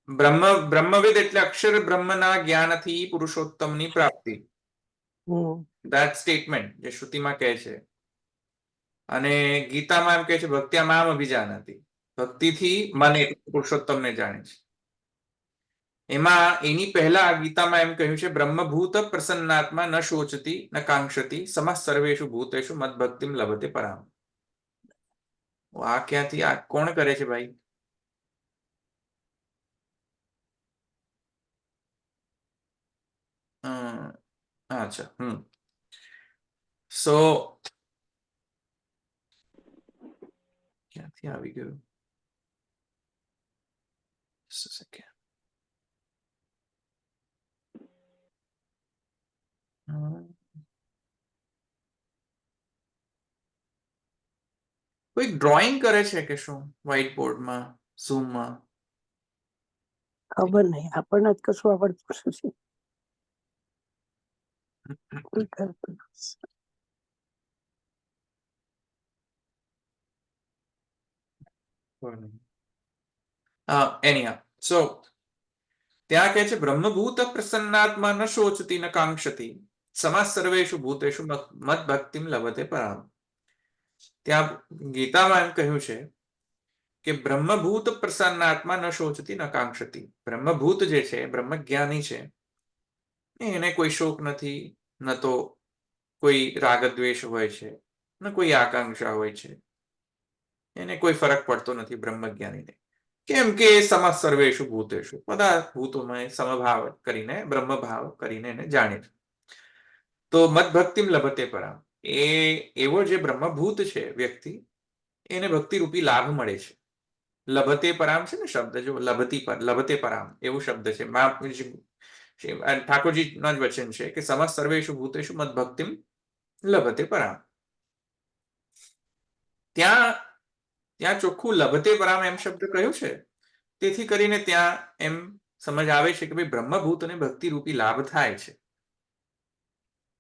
બ્રહ્મવિદ એટલે અક્ષર બ્રહ્મના જ્ઞાનથી પુરુષોત્તમની પ્રાપ્તિ. ધેટ સ્ટેટમેન્ટ જે શ્રુતિમાં કહે છે, અને ગીતામાં એમ કહે છે ભક્ત્યા મામ અભિજાનાતિ, ભક્તિથી મને પુરુષોત્તમને જાણે છે. એમાં એની પહેલા ગીતામાં એમ કહ્યું છે બ્રહ્મભૂત પ્રસન્નાત્મા ન શોચતી ન કાંક્ષતી સમઃ સર્વેષુ ભૂતેષુ મદભક્તિમ લભતે પરામ. આ ક્યાંથી, આ કોણ કરે છે ભાઈ? અચ્છા, સો ક્યાંથી આવી ગયું? કોઈ ડ્રોઈંગ કરે છે કે શું વ્હાઈટ બોર્ડમાં, ઝૂમમાં? ખબર નહીં, આપણને જ કશું આવડતું નથી. કોઈ કરતું નથી. anyhow, so ત્યાં કહે છે બ્રહ્મભૂત પ્રસન્નાત્મા ન શોચતી ન કાંક્ષતી સમઃ સર્વેષુ ભૂતેષુ મદ ભક્તિમ લભતે પરામ. ત્યાં ગીતામાં એમ કહ્યું છે કે બ્રહ્મભૂત પ્રસન્નાત્મા ન શોચતી ન કાંક્ષતી. બ્રહ્મભૂત જે છે, બ્રહ્મજ્ઞાની છે, એને કોઈ શોક નથી, ન તો કોઈ રાગ દ્વેષ હોય છે, ન કોઈ આકાંક્ષા હોય છે. એને કોઈ ફરક પડતો નથી બ્રહ્મજ્ઞાનીને. કેમ કે સમઃ સર્વેષુ ભૂતેષુ, બધા ભૂતોમાં સમભાવ કરીને, બ્રહ્મભાવ કરીને એને જાણે છે. તો મદભક્તિમ લભતે પરામ, એ એવો જે બ્રહ્મભૂત છે વ્યક્તિ, એને ભક્તિ રૂપી લાભ મળે છે. લભતે પરામ છે ને શબ્દ, જો લભતે પરામ એવું શબ્દ છે. ઠાકોરજીના જ વચન છે કે સમઃ સર્વેષુ ભૂતેષુ મદભક્તિમ લભતે પરામ. ત્યાં ચોખ્ખું લભતે પરામ એમ શબ્દ કયો છે, તેથી કરીને ત્યાં એમ સમજ આવે છે કે ભાઈ બ્રહ્મભૂતને ભક્તિ રૂપી લાભ થાય છે.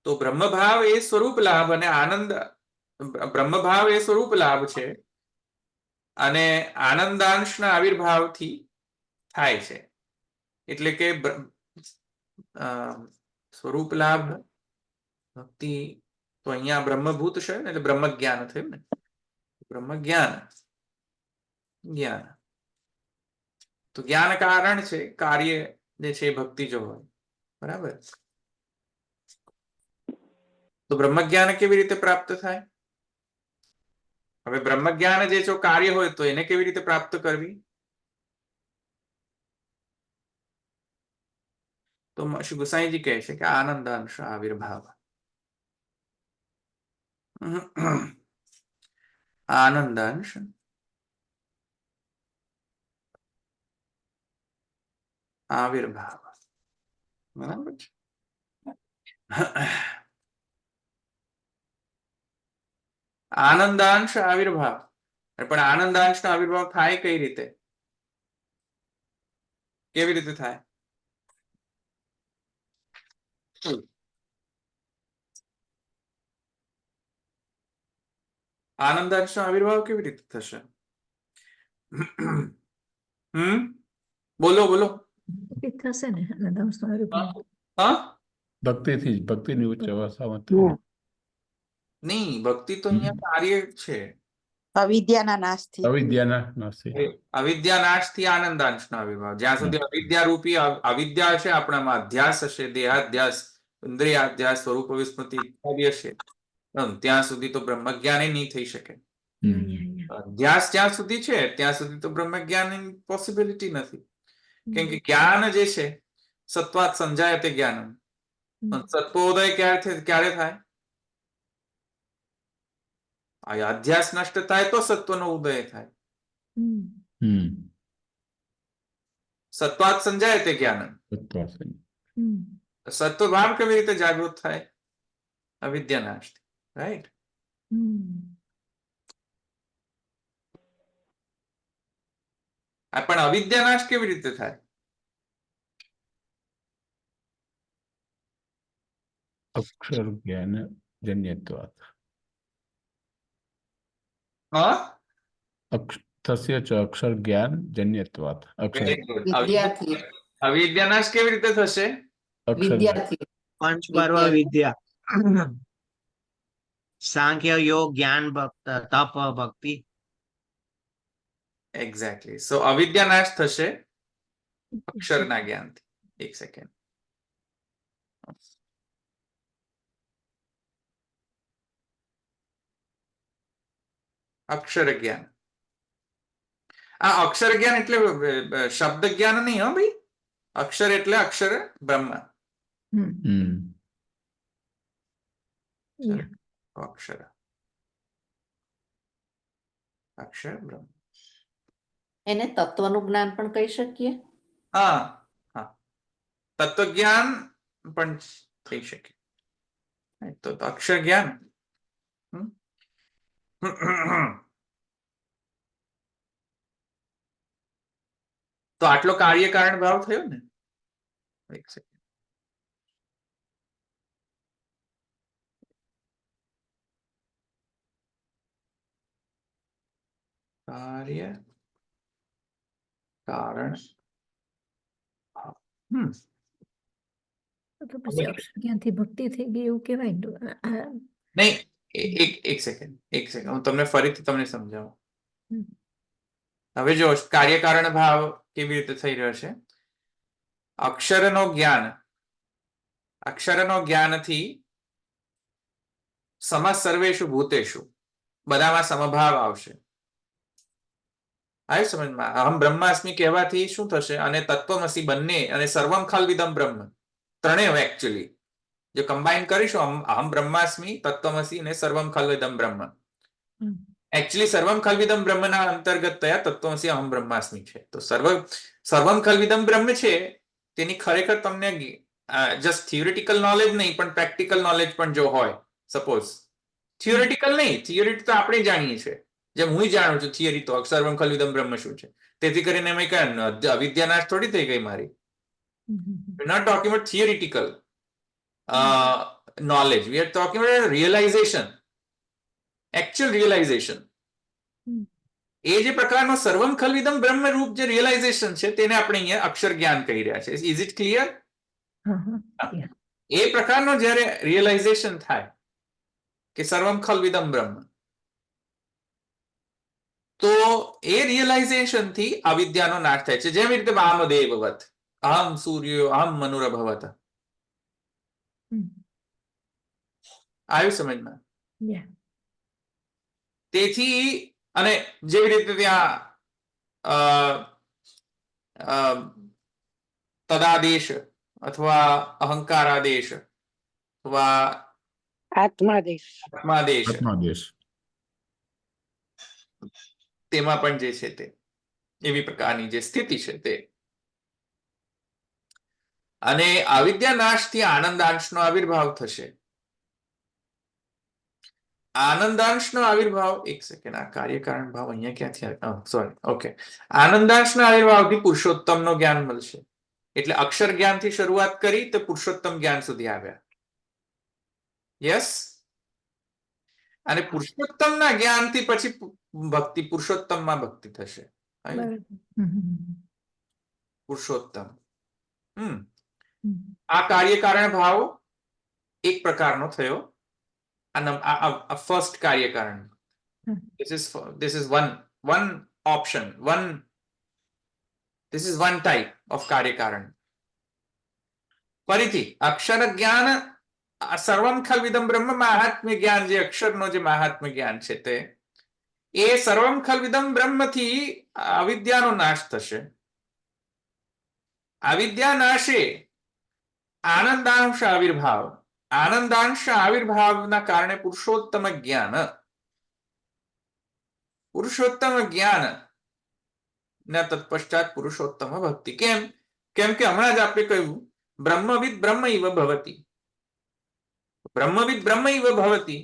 તો બ્રહ્મભાવ એ સ્વરૂપ લાભ અને આનંદ, બ્રહ્મભાવ એ સ્વરૂપ લાભ છે અને આનંદાંશના આવિર્ભાવથી થાય છે. એટલે કે સ્વરૂપ લાભ ભક્તિ, તો અહીંયા બ્રહ્મભૂત છે ને એટલે બ્રહ્મ જ્ઞાન થયું ને, બ્રહ્મ જ્ઞાન, જ્ઞાન તો જ્ઞાન કારણ છે, કાર્ય જે છે ભક્તિ જો હોય, બરાબર. તો બ્રહ્મ જ્ઞાન કેવી રીતે પ્રાપ્ત થાય? હવે બ્રહ્મ જ્ઞાન જે જો કાર્ય હોય તો એને કેવી રીતે પ્રાપ્ત કરવી? તો શ્રી ગુસાઈજી કહે છે કે આનંદાંશ આવિર્ભાવ, આનંદાંશ આવિર્ભાવ, બરાબર છે. આનંદાંશ આવિર્ભાવ, પણ આનંદાંશનો આવિર્ભાવ થાય કઈ રીતે? કેવી રીતે થાય? આનંદાંશનો આવિર્ભાવ કેવી રીતે થશે? બોલો બોલો. થશે ને આનંદાંશનો આવિર્ભાવ. હા, ભક્તિથી જ, ભક્તિની ઉચ્ચ અવસ્થામાં થાય. નહીં, ભક્તિ તો અહીંયા કાર્ય છે. અવિદ્યાના નાશથી. અવિદ્યાના નાશથી. અવિદ્યા નાશથી આનંદાંશનો આવિર્ભાવ. જ્યાં સુધી અવિદ્યા રૂપી અવિદ્યા હશે, આપણામાં અધ્યાસ હશે, દેહાધ્યાસ, ઇન્દ્રિયાધ્યાસ, સ્વરૂપ વિસ્મૃતિ ઇત્યાદિ હશે, ત્યાં સુધી તો બ્રહ્મ જ્ઞાન નહીં થઈ શકે. અધ્યાસ જ્યાં સુધી છે ત્યાં સુધી તો બ્રહ્મ જ્ઞાન પોસિબિલિટી નથી. કેમ કે જ્ઞાન જે છે સત્વાત સંજાય તે જ્ઞાન, સત્વોદય ક્યારે થાય? અધ્યાસ નષ્ટ થાય તો સત્વનો ઉદય થાય. સત્વાત સંજાય તે જ્ઞાન, સત્વ ભાવ કેવી રીતે જાગૃત થાય? અવિદ્યા નાશ, રાઈટ? પણ અવિદ્યા નાશ કેવી રીતે થાય? અક્ષર જ્ઞાન જન્યત્વાત. થશે ચ અક્ષર જ્ઞાન જન્યત્વાત. અક્ષર Very good. વિદ્યાર્થી અવિદ્યાનાશ કેવી રીતે થશે? અક્ષર વિદ્યાર્થી પંચ પર્વ વિદ્યા સાંખ્ય યોગ જ્ઞાન તપ ભક્તિ. એક્ઝેક્ટલી. સો અવિદ્યાનાશ થશે અક્ષરના જ્ઞાનથી. એક સેકન્ડ. અક્ષર જ્ઞાન. આ અક્ષર જ્ઞાન એટલે શબ્દ જ્ઞાન નહીં, હો ભાઈ. અક્ષર એટલે અક્ષર બ્રહ્મ. Yeah. અક્ષર અક્ષર બ્રહ્મ. એને તત્વનું જ્ઞાન પણ કહી શકીએ. હા હા, તત્વજ્ઞાન પણ થઈ શકે. તો અક્ષર જ્ઞાન. તો આટલો કાર્યકારણ ભાવ થયો ને. એક સેકન્ડ. કાર્ય કારણ ભાવ. તો પછી અક્ષર જ્ઞાનથી ભક્તિ થઈ ગઈ એવું કહેવાય ને. નહીં, એક સેકન્ડ, હું તમને ફરીથી તમને સમજાવું. હવે જો કાર્યકારણ ભાવ કેવી રીતે થઈ રહ્યો છે? અક્ષરનો જ્ઞાનથી સમ સર્વેષુ ભૂતેષુ બધામાં સમભાવ આવશે. આવ્યું સમજમાં? અહમ બ્રહ્માસ્મિ કહેવાથી શું થશે? અને તત્વમસી બંને અને સર્વમ ખલ્વિદમ બ્રહ્મ ત્રણેય એકચ્યુઅલી જો કમ્બાઈન કરીશું, અહમ બ્રહ્માસ્મિ, તત્વમસી અને સર્વમ ખલ્વિદમ બ્રહ્મ. એકચ્યુઅલી સર્વમ ખલ્વિદમ બ્રહ્મના અંતર્ગત થયા તત્વમસી અહમ બ્રહ્માસ્મિ છે. તો સર્વમ ખલ્વિદમ બ્રહ્મ છે તેની ખરેખર તમને જસ્ટ થિયોરિટિકલ નોલેજ નહીં પણ પ્રેક્ટિકલ નોલેજ પણ જો હોય, સપોઝ થિયોરિટિકલ નહીં, થિયોરી તો આપણે જાણીએ છીએ, જેમ હું જાણું છું થિયરી તો સર્વમ ખલ્વિદમ બ્રહ્મ શું છે. તેથી કરીને મેં કહ્યું અવિદ્યાનાશ થોડી થઈ ગઈ મારી. Not talking about theoretical knowledge, we are talking about realization, actual realization. એ જે પ્રકારનો સર્વમ ખલ્વિદમ બ્રહ્મ રૂપ જે રિયલાઇઝેશન છે તેને આપણે અહીંયા અક્ષર જ્ઞાન કહી રહ્યા છે. Is it clear? એ પ્રકારનો જ્યારે રિયલાઇઝેશન થાય કે સર્વમ ખલ્વિદમ બ્રહ્મ, તો એ રિયલાઇઝેશન થી અવિદ્યાનો નાશ થાય છે. જેમ રીતે વામદેવવત અહમ સૂર્યો અહમ મનુરભવત. આવ્યું સમજમાં? તેથી અને જેવી રીતે ત્યાં તદાદેશ અથવા અહંકારાદેશ અથવા આત્માદેશ આત્માદેશ તેમાં પણ જે છે તે એવી પ્રકારની જે સ્થિતિ છે તે. અને અવિદ્યા નાશથી આનંદાંશનો આવિર્ભાવ થશે. આનંદાંશનો આવિર્ભાવ, એક સેકન્ડ, આ કાર્યકારણ ભાવ અહીંયા ક્યાંથી આવ્યો? Sorry, okay. આનંદાંશના આવિર્ભાવથી પુરુષોત્તમનો જ્ઞાન મળશે. એટલે અક્ષર જ્ઞાનથી શરૂઆત કરી તો પુરુષોત્તમ જ્ઞાન સુધી આવ્યા. યસ. અને પુરુષોત્તમના જ્ઞાનથી પછી ભક્તિ, પુરુષોત્તમમાં ભક્તિ થશે. પુરુષોત્તમ. આ કાર્યકારણ ભાવ એક પ્રકારનો થયો. ફર્સ્ટ કાર્યકારણ. This is one option, this is one type of કાર્યકારણ. ફરીથી અક્ષર જ્ઞાન સર્વમ ખલ્વિદમ બ્રહ્મ મહાત્મ્ય જ્ઞાન, જે અક્ષરનો જે મહાત્મ્ય જ્ઞાન છે તે એ સર્વમ ખલ્વિદમ બ્રહ્મથી અવિદ્યાનો નાશ થશે. અવિદ્યા નાશે આનંદાંશ આવિર્ભાવ. આનંદાંશ આવિર્ભાવના કારણે પુરુષોત્તમ જ્ઞાન ના તત્પશ્ચાત પુરુષોત્તમ ભક્તિ. કેમ કે હમણાં જ આપણે કહ્યું બ્રહ્મવિદ બ્રહ્મ ઇવ ભવતિ. બ્રહ્મવિદ બ્રહ્મ ઇવ ભવતિ.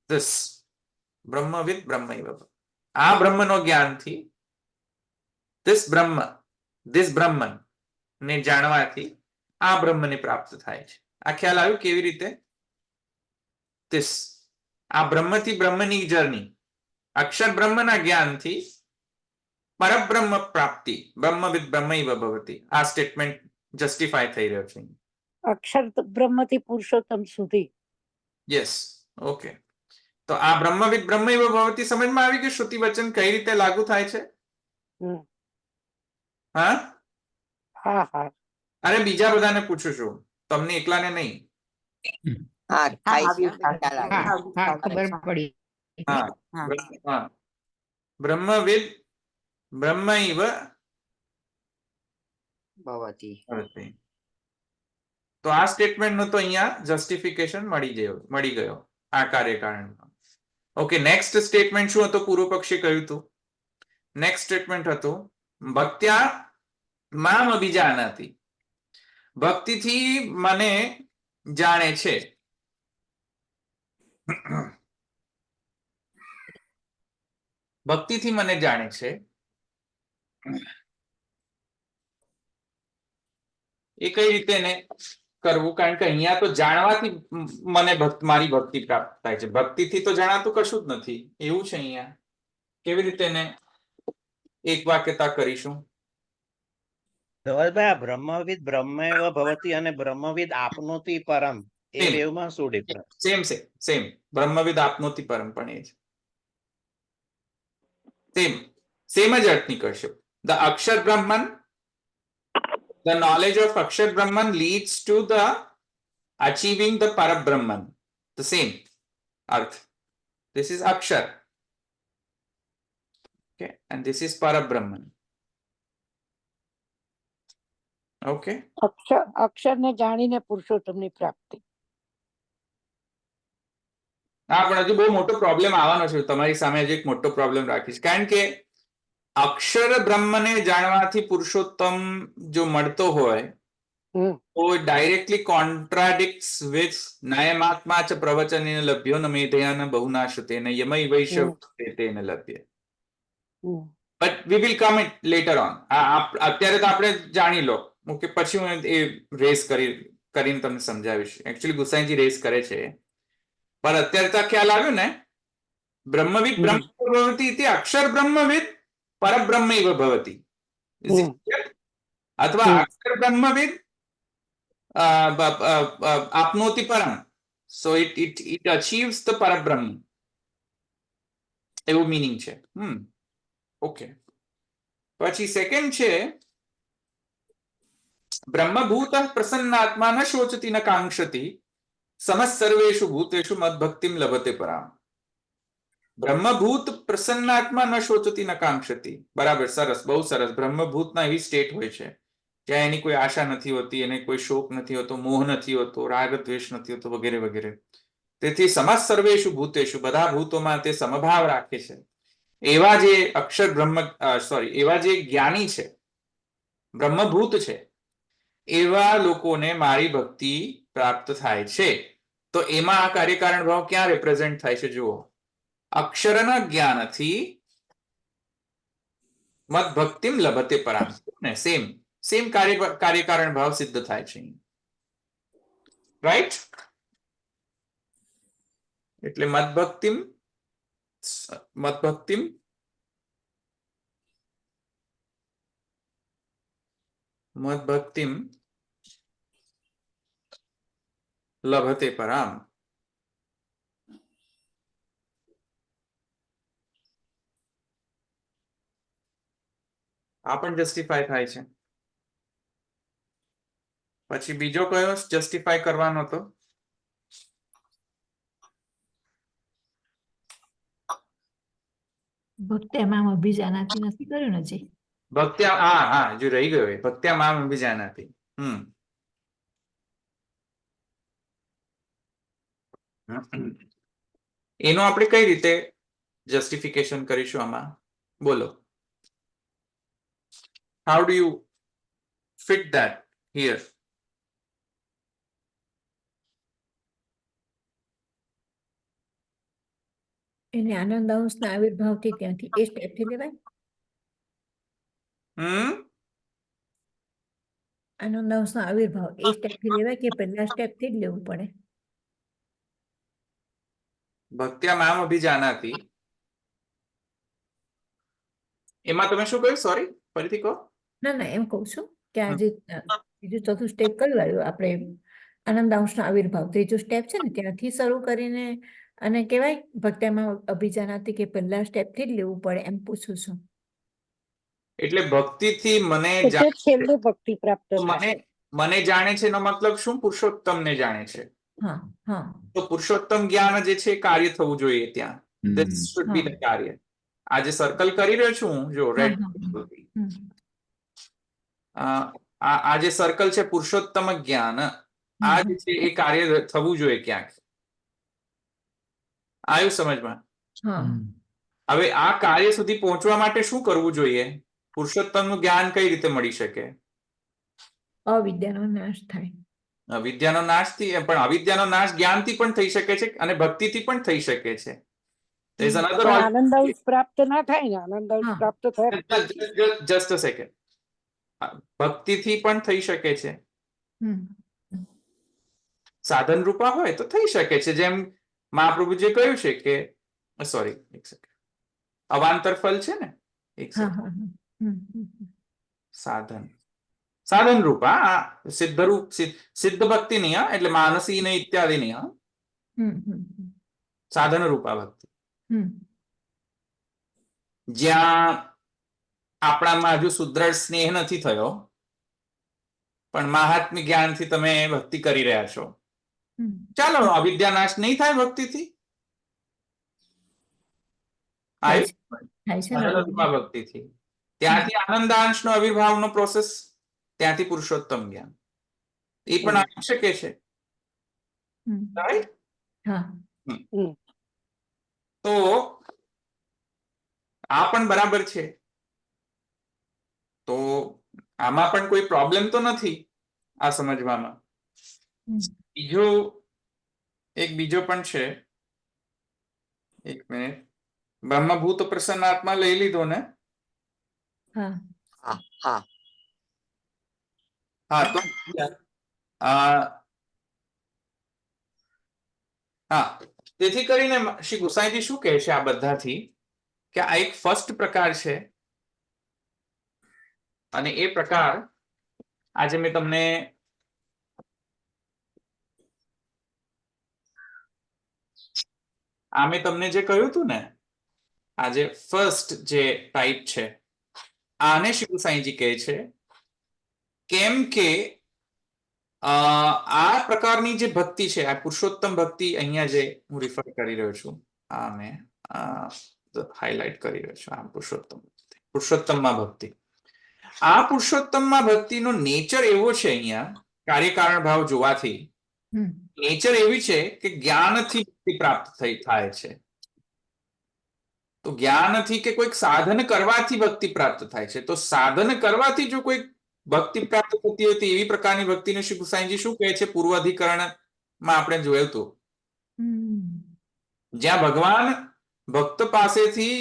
this બ્રહ્મવિદ બ્રહ્મ ઇવ. આ બ્રહ્મનો જ્ઞાનથી this બ્રહ્મન ને જાણવાથી આ બ્રહ્મને પ્રાપ્ત થાય છે. આ ખ્યાલ આવ્યું કેવી રીતે? this આ બ્રહ્મથી બ્રહ્મની જર્ની, અક્ષર બ્રહ્મના જ્ઞાનથી પરબ્રહ્મ પ્રાપ્તિ, બ્રહ્મવિદ બ્રહ્મૈવ ભવતિ. આ સ્ટેટમેન્ટ જસ્ટિફાય થઈ રહ્યો છે. અક્ષર બ્રહ્મ થી પુરુષોત્તમ સુધી. Yes, okay. તો આ બ્રહ્મવિદ બ્રહ્મૈવ ભવતિ સમજમાં આવી ગયું શ્રુતિ વચન કઈ રીતે લાગુ થાય છે? હમ. હા, હા હા અરે બીજા બધાને પૂછું છું, તમને એકલાને નહીં. હા થાય છે આવ્યું ખ્યાલ ખ્યાલ. આવે. હા ખબર પડી. હા, હા. હા. બ્રહ્મવિદ બ્રહ્મૈવ ભવતી. ભવતિ. તો આ સ્ટેટમેન્ટ નો તો અહીંયા જસ્ટિફિકેશન મળી ગયો આ કાર્યકારણમાં. ઓકે, નેક્સ્ટ સ્ટેટમેન્ટ શું હતું? પૂર્વ પક્ષી કહ્યું હતું. નેક્સ્ટ સ્ટેટમેન્ટ હતું ભક્ત્યા મામ અભિજાનાતિ. ભક્તિથી મને જાણે છે. ભક્તિથી મને જાણે છે. એ કઈ રીતે એને કરવું? કારણ કે અહીંયા તો જાણવાથી મને મારી ભક્તિ પ્રાપ્ત થાય છે. ભક્તિથી તો જણાતું કશું જ નથી એવું છે અહીંયા. કેવી રીતે એને એક વાક્યતા કરીશું? ધવલભાઈ, આ બ્રહ્મવિદ બ્રહ્મૈવ ભવતિ અને બ્રહ્મવિદ આપનોતિ પરમ, એ સેમ. બેવમાં શું ડિફરન્સ? સેમ. બ્રહ્મવિદ આપનોતી પરમ પણ એ છે. સેમ જ અર્થ નીકળશે. The Akshar Brahman, the knowledge of Akshar Brahman leads to the achieving the Parabrahman. The same earth. This is Akshar. Okay, and this is Parabrahman. Okay. અક્ષર ને જાણીને પુરુષોત્તમ ની પ્રાપ્તિ. હા, પણ હજુ બહુ મોટો પ્રોબ્લેમ આવવાનો છે. તમારી સામે હજુ એક મોટો પ્રોબ્લેમ રાખીશ. કારણ કે અક્ષર બ્રહ્મને જાણવાથી પુરુષોત્તમ જો મળતો હોય તો ડાયરેક્ટલી કોન્ટ્રાડિક્ટ્સ વિથ નયમાત્મા ચ પ્રવચનેન લભ્યો ન મેધયાન બહુના શ્રુતેન યમૈ વૈશ્યતેન લભ્ય. But we will come it later on. અત્યારે તો આપણે જાણી લો. ઓકે, પછી હું એ રેસ કરીને તમને સમજાવીશ. એકચ્યુઅલી ગુસાઈજી રેસ કરે છે, પણ અત્યારે તો ખ્યાલ આવ્યો ને. બ્રહ્મવિદ બ્રહ્મ ભવતિ ઇતિ અક્ષર બ્રહ્મવિદ પરબ્રહ્મૈવ ભવતિ. અથવા અક્ષર બ્રહ્મવિદ આપનોતિ પરમ. So it અચીવ્સ the પરબ્રહ્મ. એવું મીનિંગ છે. ઓકે, પછી સેકન્ડ છે બ્રહ્મભૂત પ્રસન્નાત્મા ન શોચતી ન કાંક્ષતી સમસ્ત સર્વેષુ ભૂતેષુ મદભક્તિમ લભતે પરામ. બ્રહ્મભૂત પ્રસન્નાત્મા ન શોચતી ન કાંક્ષતી. બરાબર, સરસ, બહુ સરસ. બ્રહ્મભૂતના એવી સ્ટેટ હોય છે જ્યાં એની કોઈ આશા નથી હોતી, એને કોઈ શોક નથી હોતો, મોહ નથી હોતો, રાગ દ્વેષ નથી હોતો, વગેરે વગેરે. તેથી સમસ્ત સર્વેષુ ભૂતેષુ, બધા ભૂતોમાં તે સમભાવ રાખે છે. એવા જે અક્ષર એવા જે જ્ઞાની છે, બ્રહ્મભૂત છે, એવા લોકોને મારી ભક્તિ પ્રાપ્ત થાય છે. તો એમાં આ કાર્યકારણ ભાવ ક્યાં રિપ્રેઝેન્ટ થાય છે? જુઓ, અક્ષરના જ્ઞાનથી મદ ભક્તિમ લભતે પરામ. સેમ કાર્યકારણ ભાવ સિદ્ધ થાય છે. રાઈટ? એટલે મદભક્તિમ લભતે પરામ. આ પણ જસ્ટિફાય થાય છે. પછી બીજો કયો જસ્ટિફાય કરવાનો હતો? ભક્ત્યામામ અભિજાનાતિ નથી કર્યું ને હજી? ભક્ત્યા, હા, જો રહી ગયો એ ભક્ત્યા મામ અભિજાનાતિ. એનો આપણે કઈ રીતે જસ્ટિફિકેશન કરીશું આમાં? બોલો. How do you fit that here? એને આનંદ અંશના આવિર્ભાવથી ત્યાંથી એ સ્ટેપથી લેવાય. આનંદ અંશનો આવિર્ભાવ એ સ્ટેપથી લેવાય કે પહેલા સ્ટેપથી જ લેવું પડે? ભક્ત્યા મામ અભિજાનાતિ, એમાં તમે શું કહ્યું? સોરી, ફરીથી કહો. ના એમ કહું છું કે આ જે બીજું ચોથું સ્ટેપ કયું આવ્યું આપણે આનંદાંશનો આવિર્ભાવ ત્રીજું સ્ટેપ છે ને ત્યાંથી શરૂ કરીને અને કહેવાય ભક્ત્યામાં અભિજાનાથી કે પહેલા સ્ટેપથી જ લેવું પડે એમ પૂછું છું. એટલે ભક્તિથી મને એટલે જાણે છે, છેલ્લે ભક્તિ પ્રાપ્ત તો થાય. મને જાણે છે એનો મતલબ શું? પુરુષોત્તમને જાણે છે. હા હા તો પુરુષોત્તમ જ્ઞાન જે છે એ કાર્ય થવું જોઈએ ત્યાં. This should be હા. the કાર્ય. આ જે સર્કલ કરી રહ્યો છું હું, જો હા, રેડ, હા, હમ. આ જે સર્કલ છે પુરુષોત્તમ જ્ઞાન, આ જે છે એ કાર્ય થવું જોઈએ ક્યાંક. આવ્યું સમજમાં? હા હવે આ કાર્ય સુધી પહોંચવા માટે શું કરવું જોઈએ? પુરુષોત્તમનું જ્ઞાન કઈ રીતે મળી શકે? અવિદ્યાનો નાશ થાય. અવિદ્યાનો નાશથી, પણ અવિદ્યાનો નાશ જ્ઞાનથી પણ થઈ શકે છે અને ભક્તિથી પણ થઈ શકે છે. There is another પણ આનંદ અંશ પ્રાપ્ત ના થાય ને, આનંદ અંશ હા. પ્રાપ્ત થાય. just a second. ભક્તિથી પણ થઈ શકે છે. હમ. સાધન રૂપા હોય તો થઈ શકે છે, જેમ મહાપ્રભુજીએ કહ્યું છે કે સોરી એક સેકન્ડ, અવાંતર ફલ છે ને, એક હા સેકન્ડ, હા હા. સાધન રૂપા સિદ્ધ રૂપ, સિદ્ધ ભક્તિ નહીં, એટલે માનસી ને ઇત્યાદિ નહીં, સાધન રૂપા ભક્તિ, જ્યાં આપણામાં હજુ સુદ્રઢ સ્નેહ નથી થયો પણ મહાત્મ્ય જ્ઞાનથી તમે ભક્તિ કરી રહ્યા છો. ચાલો, અવિદ્યાનાશ નહીં થાય ભક્તિથી, ભક્તિથી ત્યાંથી આનંદાંશનો આવિર્ભાવનો પ્રોસેસ, ત્યાંથી પુરુષોત્તમ જ્ઞાન એ પણ આવી શકે છે. રાઈટ? તો આ પણ બરાબર છે. તો આમાં પણ કોઈ પ્રોબ્લેમ તો નથી આ સમજવામાં. બીજો પણ છે, એક મિનિટ. બ્રહ્મભૂત પ્રસન્નાત્મા લઈ લીધો ને? હા તો તેથી કરીને શ્રી ગુસાઈજી શું કહે છે આ બધાથી, કે આ એક ફર્સ્ટ પ્રકાર છે અને એ પ્રકાર આજે મેં તમને જે કહ્યું હતું ને, આજે ફર્સ્ટ જે ટાઈપ છે આને શ્રી ગુસાઈજી કહે છે કેમ કે આ પ્રકારની જે ભક્તિ છે, આ પુરુષોત્તમ ભક્તિ, અહીંયા જે હું રિફર કરી રહ્યો છું, આ મેં હાઇલાઇટ કરી રહ્યો છું, આ પુરુષોત્તમમાં ભક્તિ, આ પુરુષોત્તમમાં ભક્તિનો નેચર એવો છે, અહીંયા કાર્યકારણ ભાવ જોવાથી નેચર એવી છે કે જ્ઞાનથી ભક્તિ પ્રાપ્ત થાય છે. તો જ્ઞાનથી કે કોઈક સાધન કરવાથી ભક્તિ પ્રાપ્ત થાય છે. તો સાધન કરવાથી જો કોઈ ભક્તિ પ્રાપ્ત થતી હોય તો એવી પ્રકારની ભક્તિને શ્રી ગુસાઈજી શું કહે છે? પૂર્વાધિકરણમાં આપણે જોયું હતું, જ્યાં ભગવાન ભક્ત પાસેથી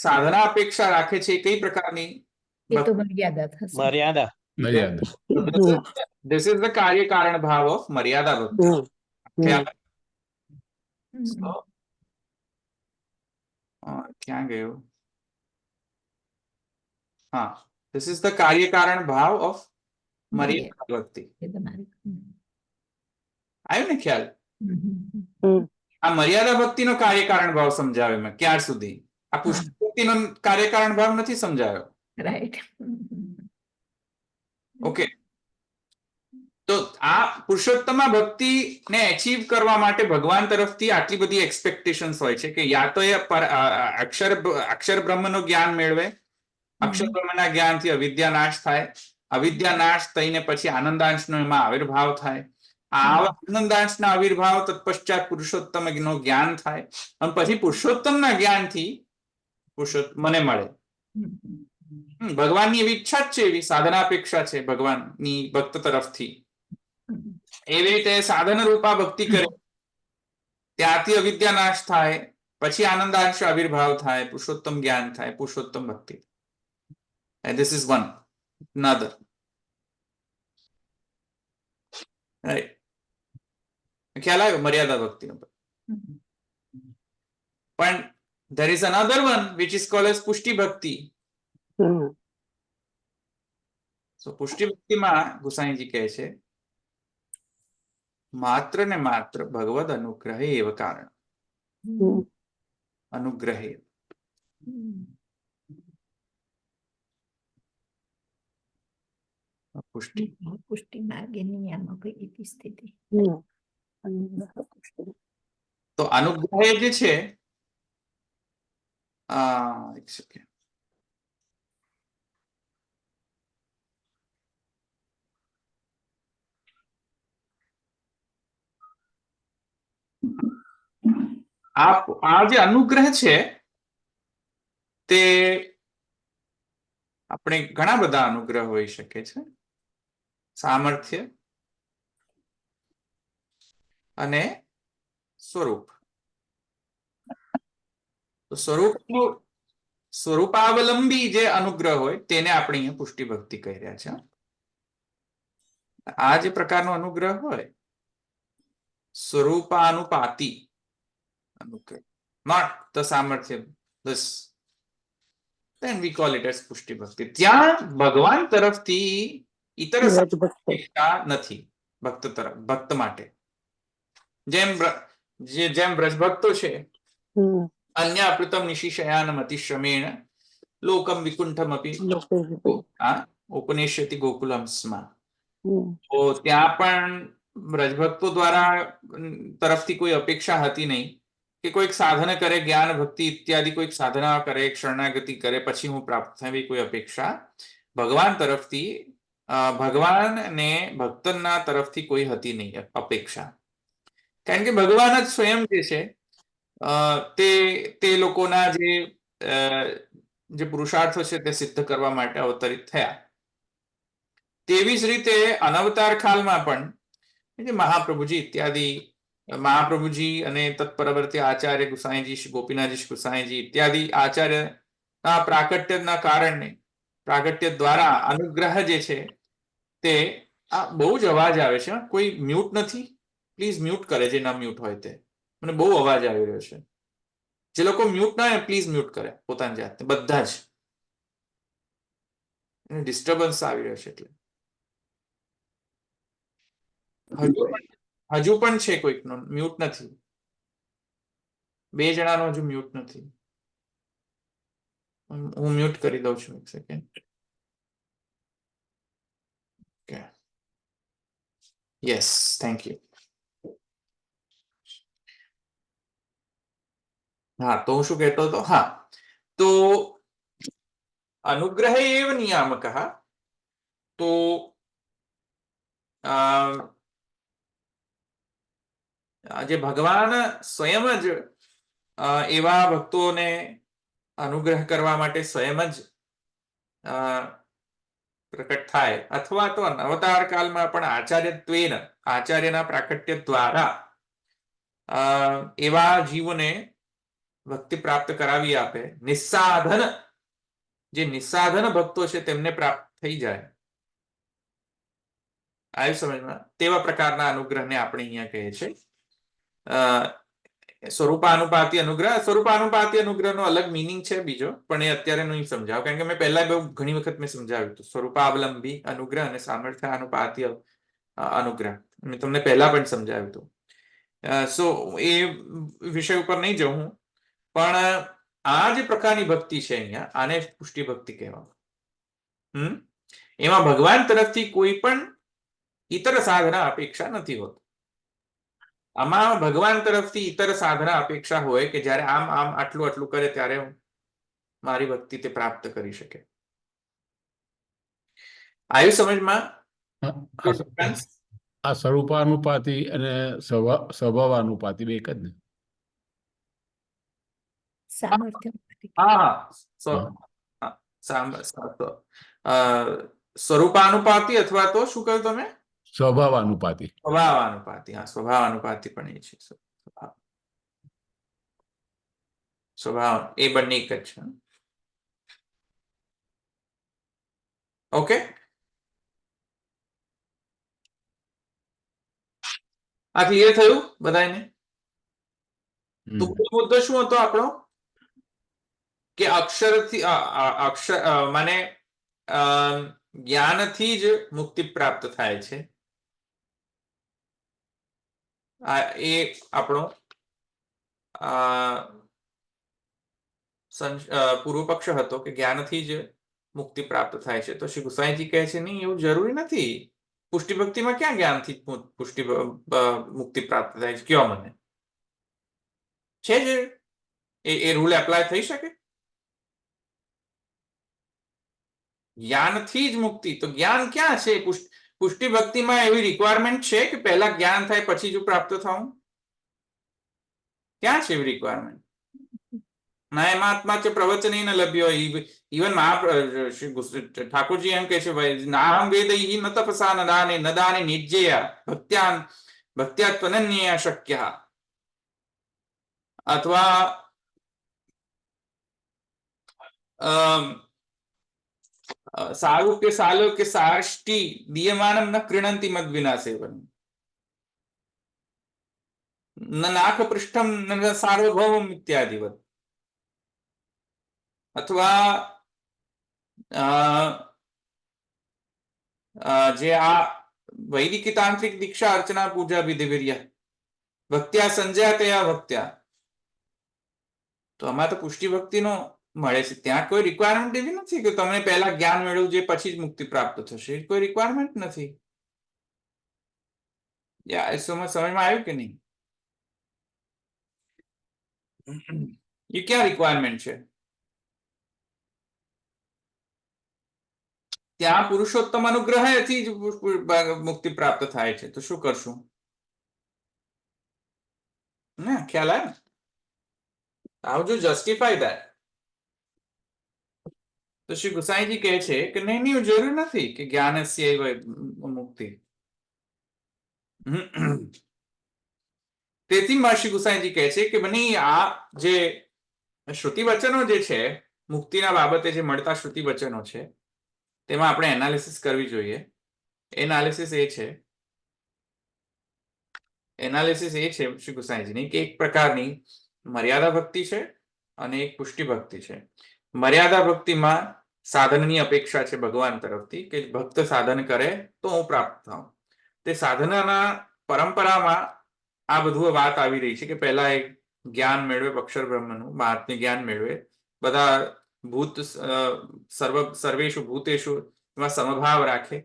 સાધના અપેક્ષા રાખે છે. કઈ પ્રકારની? મર્યાદા. This is the કાર્યકારણ ભાવ ઓફ મર્યાદા ભક્તિ. ક્યાં ગયું? હા, this is the કાર્યકારણ ભાવ ઓફ મર્યાદા ભક્તિ. આવ્યું ને ખ્યાલ? આ મર્યાદા ભક્તિનો કાર્યકારણ ભાવ સમજાવ્યો મેં ક્યાર સુધી. આ પુષ્ટિ ભક્તિનો કાર્યકારણ ભાવ નથી સમજાયો. રાઈટ. ઓકે, તો આ પુરુષોત્તમ ભક્તિને એચીવ કરવા માટે ભગવાન તરફથી આટલી બધી એક્સપેક્ટેશન્સ હોય છે કે યા તો એ અક્ષર બ્રહ્મનું જ્ઞાન મેળવે, અક્ષર બ્રહ્મના જ્ઞાનથી અવિદ્યા નાશ થાય, અવિદ્યા નાશ થઈને પછી આનંદાંશનો એમાં આવિર્ભાવ થાય, આનંદાંશના આવિર્ભાવ તત્પશ્ચાત પુરુષોત્તમ નો જ્ઞાન થાય અને પછી પુરુષોત્તમના જ્ઞાનથી મને મળે. ભગવાનની એવી ઈચ્છા જ છે, એવી સાધના અપેક્ષા છે ભગવાનની ભક્ત તરફથી. એવી રીતે સાધન રૂપા ભક્તિ કરે, ત્યાંથી અવિદ્યા નાશ થાય, પછી આનંદાંશ આવિર્ભાવ થાય, પુરુષોત્તમ જ્ઞાન થાય, પુરુષોત્તમ ભક્તિ. This is one another, right? ખ્યાલ આવ્યો મર્યાદા ભક્તિ? પણ there is another one which is called as પુષ્ટિ ભક્તિ. So પુષ્ટિ ભક્તિમાં ગુસાઈજી કહે છે માત્ર ને માત્ર ભગવદ અનુગ્રહે એવ કારણ. અનુગ્રહે. પુષ્ટિ પુષ્ટિ માર્ગે નિયામક ઇતિ સ્થિતિ. તો અનુગ્રહે જે છે એક સેકન્ડ. આ જે અનુગ્રહ છે તે આપણે ઘણા બધા અનુગ્રહ હોઈ શકે છે. સામર્થ્ય અને સ્વરૂપ. તો સ્વરૂપાવલંબી જે અનુગ્રહ હોય તેને આપણે અહીંયા પુષ્ટિ ભક્તિ કહી રહ્યા છે. આ જે પ્રકારનો અનુગ્રહ હોય સ્વરૂપાનુપાતી અનુગ્રહ, not the સામર્થ્ય, this then we call it as પુષ્ટિ ભક્તિ. ત્યાં ભગવાન તરફથી ઇતર અપેક્ષા નથી ભક્ત માટે. જેમ વ્રજભક્તો છે અન્ય અપ્રતમ નિશિશયાનમ અતિશ્રમેણ લોકમ વિકુંઠમ અપી ઉપનિષ્યતિ ગોકુલમ સ્મા. તો ત્યાં પણ વ્રજભક્તો દ્વારા તરફથી કોઈ અપેક્ષા હતી નહીં કે કોઈક સાધન કરે, જ્ઞાન ભક્તિ ઇત્યાદિ કોઈક સાધના કરે, શરણાગતિ કરે પછી હું પ્રાપ્ત થાય એવી કોઈ અપેક્ષા ભગવાન તરફથી ભગવાન ને ભક્તના તરફથી કોઈ હતી નહીં અપેક્ષા. કારણ કે ભગવાન જ સ્વયં જે છે તે લોકોના જે પુરુષાર્થો છે તે સિદ્ધ કરવા માટે અવતરિત થયા. તેવી જ રીતે અનવતાર કાળમાં પણ મહાપ્રભુજી ઇત્યાદિ મહાપ્રભુજી અને તત્પરવર્તી આચાર્ય ગુસાઈજી, ગોપીનાથજી ગુસાઈજી ઇત્યાદિ આચાર્યના પ્રાકટ્યના કારણે પ્રાગટ્ય દ્વારા અનુગ્રહ જે છે તે આ બહુ જ અવાજ આવે છે. કોઈ મ્યુટ નથી? પ્લીઝ મ્યુટ કરે જે ના મ્યુટ હોય તે. મને બહુ અવાજ આવી રહ્યો છે. જે લોકો મ્યુટ ના હોય પ્લીઝ મ્યુટ કરે પોતાની જાતને, બધા જ. ડિસ્ટર્બન્સ આવી રહ્યો છે એટલે. હજુ પણ છે કોઈકનો મ્યુટ નથી. 2 જણાનો હજુ મ્યુટ નથી. હું મ્યુટ કરી દઉં છું એક સેકન્ડ. Yes, thank you. હા, તો હું શું કહેતો હતો? હા, તો અનુગ્રહ એવ નિયામક. તો જે ભગવાન સ્વયં જ એવા ભક્તોને અનુગ્રહ કરવા માટે સ્વયં જ પ્રકટ થાય અથવા તો અવતાર કાળમાં પણ આચાર્યત્વેન આચાર્યના પ્રાકટ્ય દ્વારા એવા જીવોને ભક્તિ પ્રાપ્ત કરાવી આપે. નિસ્સાધન જે નિસ્સાધન ભક્તો છે તેમને પ્રાપ્ત થઈ જાય. આવી સમજમાં? તેવા પ્રકારના અનુગ્રહને આપણે અહીંયા કહીએ છીએ સ્વરૂપાનુપાતી અનુગ્રહ. સ્વરૂપાનુપાતી અનુગ્રહનો અલગ મિનિંગ છે બીજો, પણ એ અત્યારે નહીં સમજાવ કારણ કે મેં પહેલા બહુ ઘણી વખત મેં સમજાવ્યું હતું. સ્વરૂપાવલંબી અનુગ્રહ અને સામર્થ્યાનુપાતી અનુગ્રહ મેં તમને પહેલા પણ સમજાવ્યું હતું. સો એ વિષય ઉપર નહીં જઉં હું, પણ આ જે પ્રકારની ભક્તિ છે અહીંયા આને પુષ્ટિ ભક્તિ કહેવામાં. એમાં ભગવાન તરફથી કોઈ પણ ઇતર સાધના અપેક્ષા નથી હોતી. આમાં ભગવાન તરફથી ઇતર સાધના અપેક્ષા હોય કે જ્યારે આમ આટલું આટલું કરે ત્યારે મારી ભક્તિ તે પ્રાપ્ત કરી શકે. આવ્યું સમજમાં? આ સ્વરૂપાનુપાતી અને સ્વભાવાનુપાતી બે એક જ ને? સામર્થ્ય. સ્વરૂપાનુપાતી અથવા તો શું કહ્યું તમે? સ્વભાવાનુપાતી. સ્વભાવાનુપાતી. હા, સ્વભાવાનુપાતી પણ એ છે. સ્વભાવ એ બંને એક જ છે. ઓકે, આ ક્લિયર થયું બધાને? તો મુદ્દો શું હતો આપણો કે અક્ષરથી અક્ષર મને જ્ઞાનથી જ મુક્તિ પ્રાપ્ત થાય છે. એ આપણો પૂર્વ પક્ષ હતો કે જ્ઞાનથી જ મુક્તિ પ્રાપ્ત થાય છે. તો શ્રી ગુસાઈજી કહે છે નહીં, એવું જરૂરી નથી. પુષ્ટિ ભક્તિમાં ક્યાં જ્ઞાનથી પુષ્ટિ મુક્તિ પ્રાપ્ત થાય છે? કયો મને છે જ એ રૂલ એપ્લાય થઈ શકે? જ્ઞાનથી જ મુક્તિ, તો જ્ઞાન ક્યાં છે? પુષ્ટિ ભક્તિમાં એવી રિક્વાયરમેન્ટ છે કે પહેલા જ્ઞાન થાય પછી જ પ્રાપ્ત થવું? ક્યાં છે એવી રિક્વાયરમેન્ટ? નાયમાત્મા ચ પ્રવચન ન લભ્યો. ઇવન ઠાકોરજી એમ કે છે, ભાઈ નામ વેદૈ ન તપસા ન દાને ન દાને નિજ્જેયા ભક્ત્યા શક્ય. અથવા સારૂપ્ય સાલોક્ય સાષ્ટી દીયમાનમ ન ક્રીણંતિ મદ વિના સેવન ન નાખ પૃષ્ઠમ ન સાર્વભૌમમ ઇત્યાદિવત. અથવા જે આ વૈદિકી તાંત્રિક દીક્ષા અર્ચના પૂજા વિધિવીર્ય ભક્ત્યા સંજ્ઞાતયા ભક્ત્યા. તો આમાં તો પુષ્ટિ ભક્તિનો મળે છે. ત્યાં કોઈ રિક્વાયરમેન્ટ એવી નથી કે તમને પહેલા જ્ઞાન મેળવવું જોઈએ પછી જ મુક્તિ પ્રાપ્ત થશે. કોઈ રિક્વાયરમેન્ટ નથી. સમજમાં આવ્યું કે નહીં? એ ક્યાં રિક્વાયરમેન્ટ છે? ત્યાં પુરુષોત્તમ અનુગ્રહથી જ મુક્તિ પ્રાપ્ત થાય છે. તો શું કરશું? ના ખ્યાલ આવે? How to justify that? તો શ્રી ગુસાઈજી કહે છે કે નહીં, જરૂર નથી કે જ્ઞાનસ્ય મુક્તિ. તેથી શ્રી ગુસાઈજી કહે છે કે બની આ જે શ્રુતિ વચનો જે છે, મુક્તિના બાબતે જે મળતા શ્રુતિ વચનો છે, તેમાં આપણે એનાલિસિસ કરવી જોઈએ. એનાલિસિસ એ છે શ્રી ગુસાઈજીની કે એક પ્રકારની મર્યાદા ભક્તિ છે અને એક પુષ્ટિ ભક્તિ છે. મર્યાદા ભક્તિમાં સાધનની અપેક્ષા છે ભગવાન તરફથી કે ભક્ત સાધન કરે તો હું પ્રાપ્ત થાઉં. તે સાધનાના પરંપરામાં આ બધું વાત આવી રહી છે કે પહેલા એક જ્ઞાન મેળવે, અક્ષર બ્રહ્મનું મહાત્મ્ય જ્ઞાન મેળવે, બધા ભૂત સર્વેષુ ભૂતેષુ એમાં સમભાવ રાખે,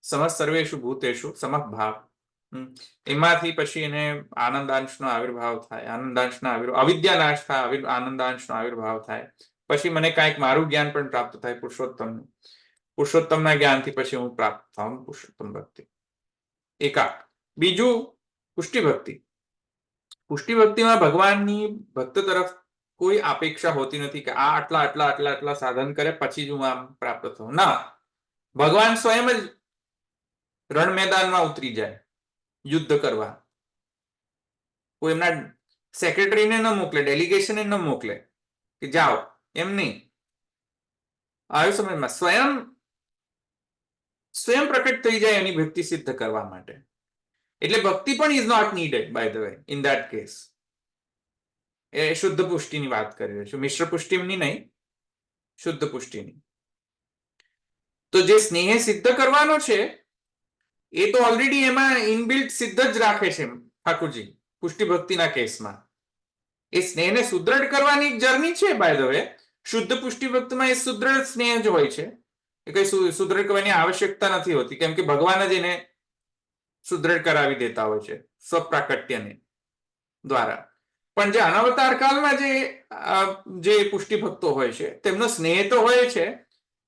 સર્વેષુ ભૂતેષુ સમભાવ. એમાંથી પછી એને આનંદાંશનો આવિર્ભાવ થાય, અવિદ્યાનાશ થાય, આનંદાંશનો આવિર્ભાવ થાય. પછી મને કાંઈક મારું જ્ઞાન પણ પ્રાપ્ત થાય પુરુષોત્તમનું. પુરુષોત્તમના જ્ઞાનથી પછી હું પ્રાપ્ત થાઉં પુરુષોત્તમ ભક્તિ. એકા. બીજું પુષ્ટિ ભક્તિ. પુષ્ટિ ભક્તિમાં ભગવાનની ભક્ત તરફ કોઈ અપેક્ષા હોતી નથી કે આ આટલા સાધન કરે પછી જ હું આમ પ્રાપ્ત થઉં. ના, ભગવાન સ્વયં જ રણ મેદાનમાં ઉતરી જાય યુદ્ધ કરવા. કોઈ એમના સેક્રેટરીને ન મોકલે, ડેલિગેશનને ન મોકલે કે જાઓ, એમ નહીં. આવ્યું સમજમાં? સ્વયં પ્રકટ થઈ જાય એની ભક્તિ સિદ્ધ કરવા માટે. એટલે ભક્તિ પણ is not needed by the way in that case. એ શુદ્ધ પુષ્ટિની વાત કરી રહ્યો છું, મિશ્ર પુષ્ટિની નહીં, શુદ્ધ પુષ્ટિની. તો જે સ્નેહ સિદ્ધ કરવાનો છે એ તો ઓલરેડી એમાં ઇનબિલ્ટ સિદ્ધ જ રાખે છે ઠાકોરજી પુષ્ટિ ભક્તિના કેસમાં. એ સ્નેહને સુદ્રઢ કરવાની એક જર્ની છે બાય ધ વે. શુદ્ધ પુષ્ટિ ભક્તિમાં એ સુદ્રઢ સ્નેહ જ હોય છે. એ કઈ સુદ્રઢ કરવાની આવશ્યકતા નથી હોતી, કેમ કે ભગવાન જ એને સુદ્રઢ કરાવી દેતા હોય છે સ્વપ્રાકટ્યને દ્વારા. પણ જે અનવતાર કાળમાં જે પુષ્ટિ ભક્તો હોય છે તેમનો સ્નેહ તો હોય છે,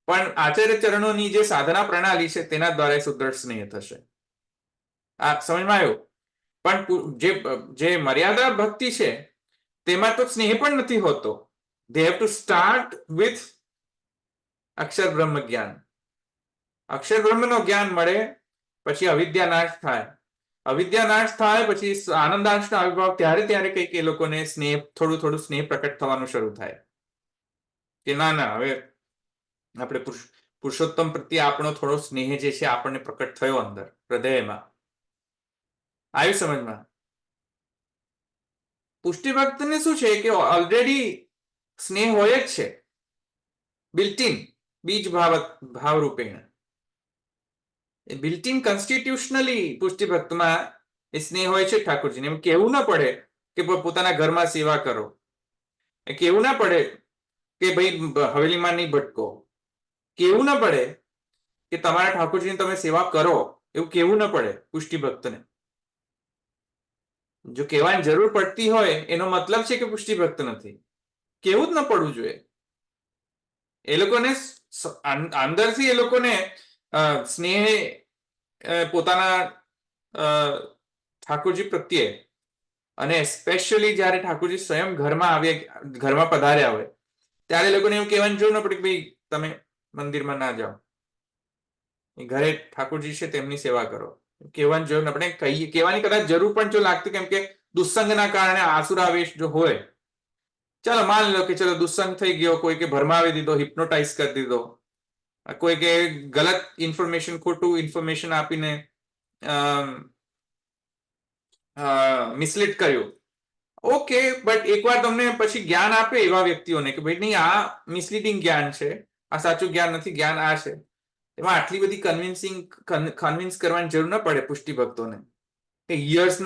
પણ આચાર્ય ચરણોની જે સાધના પ્રણાલી છે તેના દ્વારા સુદ્રઢ સ્નેહ થશે. આ સમજમાં આવ્યું? પણ જે મર્યાદા ભક્તિ છે તેમાં તો સ્નેહ પણ નથી હોતો. they have to start with અક્ષર બ્રહ્મ જ્ઞાન. અક્ષર બ્રહ્મનો જ્ઞાન મળે પછી અવિદ્યા નાશ થાય પછી આનંદાંશનો આવિર્ભાવ. ત્યારે કંઈક એ લોકોને સ્નેહ, થોડું સ્નેહ પ્રકટ થવાનું શરૂ થાય કે ના હવે આપણે પુરુષોત્તમ પ્રત્યે આપણો થોડો સ્નેહ જે છે આપણને પ્રકટ થયો અંદર હૃદયમાં. આવ્યું સમજમાં? પુષ્ટિ ભક્તને શું છે કે ઓલરેડી સ્નેહ હોય જ છે, બિલ્ટ-ઇન, બીજ ભાવ રૂપેણ. બિલ્ટ-ઇન કોન્સ્ટિટ્યુશનલી પુષ્ટિ ભક્તમાં એ સ્નેહ હોય છે ઠાકોરજીને. એમ કહેવું ના પડે કે પોતાના ઘરમાં સેવા કરો, એ કહેવું ના પડે કે ભાઈ હવેલીમાં નહીં ભટકો, કહેવું ના પડે કે તમારા ઠાકોરજીની તમે સેવા કરો, એવું કહેવું ના પડે પુષ્ટિ ભક્તને. જો કહેવાની જરૂર પડતી હોય એનો મતલબ છે કે પુષ્ટિ ભક્ત નથી. કેવું જ ન પડવું જોઈએ. એ લોકોને અંદરથી એ લોકોને સ્નેહ પોતાના ઠાકોરજી પ્રત્યે, અને સ્પેશિયલી જ્યારે ઠાકોરજી સ્વયં ઘરમાં પધાર્યા હોય ત્યારે એ લોકોને એવું કહેવાની જરૂર ન પડે કે ભાઈ તમે મંદિરમાં ના જાઓ, ઘરે ઠાકોરજી છે તેમની સેવા કરો. કહેવાની જરૂર ન પડે. કહેવાની કદાચ જરૂર પણ જો લાગતી, કેમ કે દુસ્સંગના કારણે આસુરાવેશ જો હોય, ચાલો માની લો કે ચલો દુસ્સંગ થઈ ગયો, કોઈકે ભરમાવી દીધો, હિપ્નોટાઇઝ કરી દીધો, કોઈકે ગલત ઇન્ફોર્મેશન, ખોટું ઇન્ફોર્મેશન આપીને મિસલીડ કર્યું, ઓકે, બટ એકવાર તમને પછી જ્ઞાન આપે એવા વ્યક્તિઓને કે ભાઈ નહીં, આ મિસલીડિંગ જ્ઞાન છે, આ સાચું જ્ઞાન નથી, જ્ઞાન આ છે, એમાં આટલી બધી કન્વિન્સ કરવાની જરૂર ન પડે પુષ્ટિ ભક્તોને કે યર્સ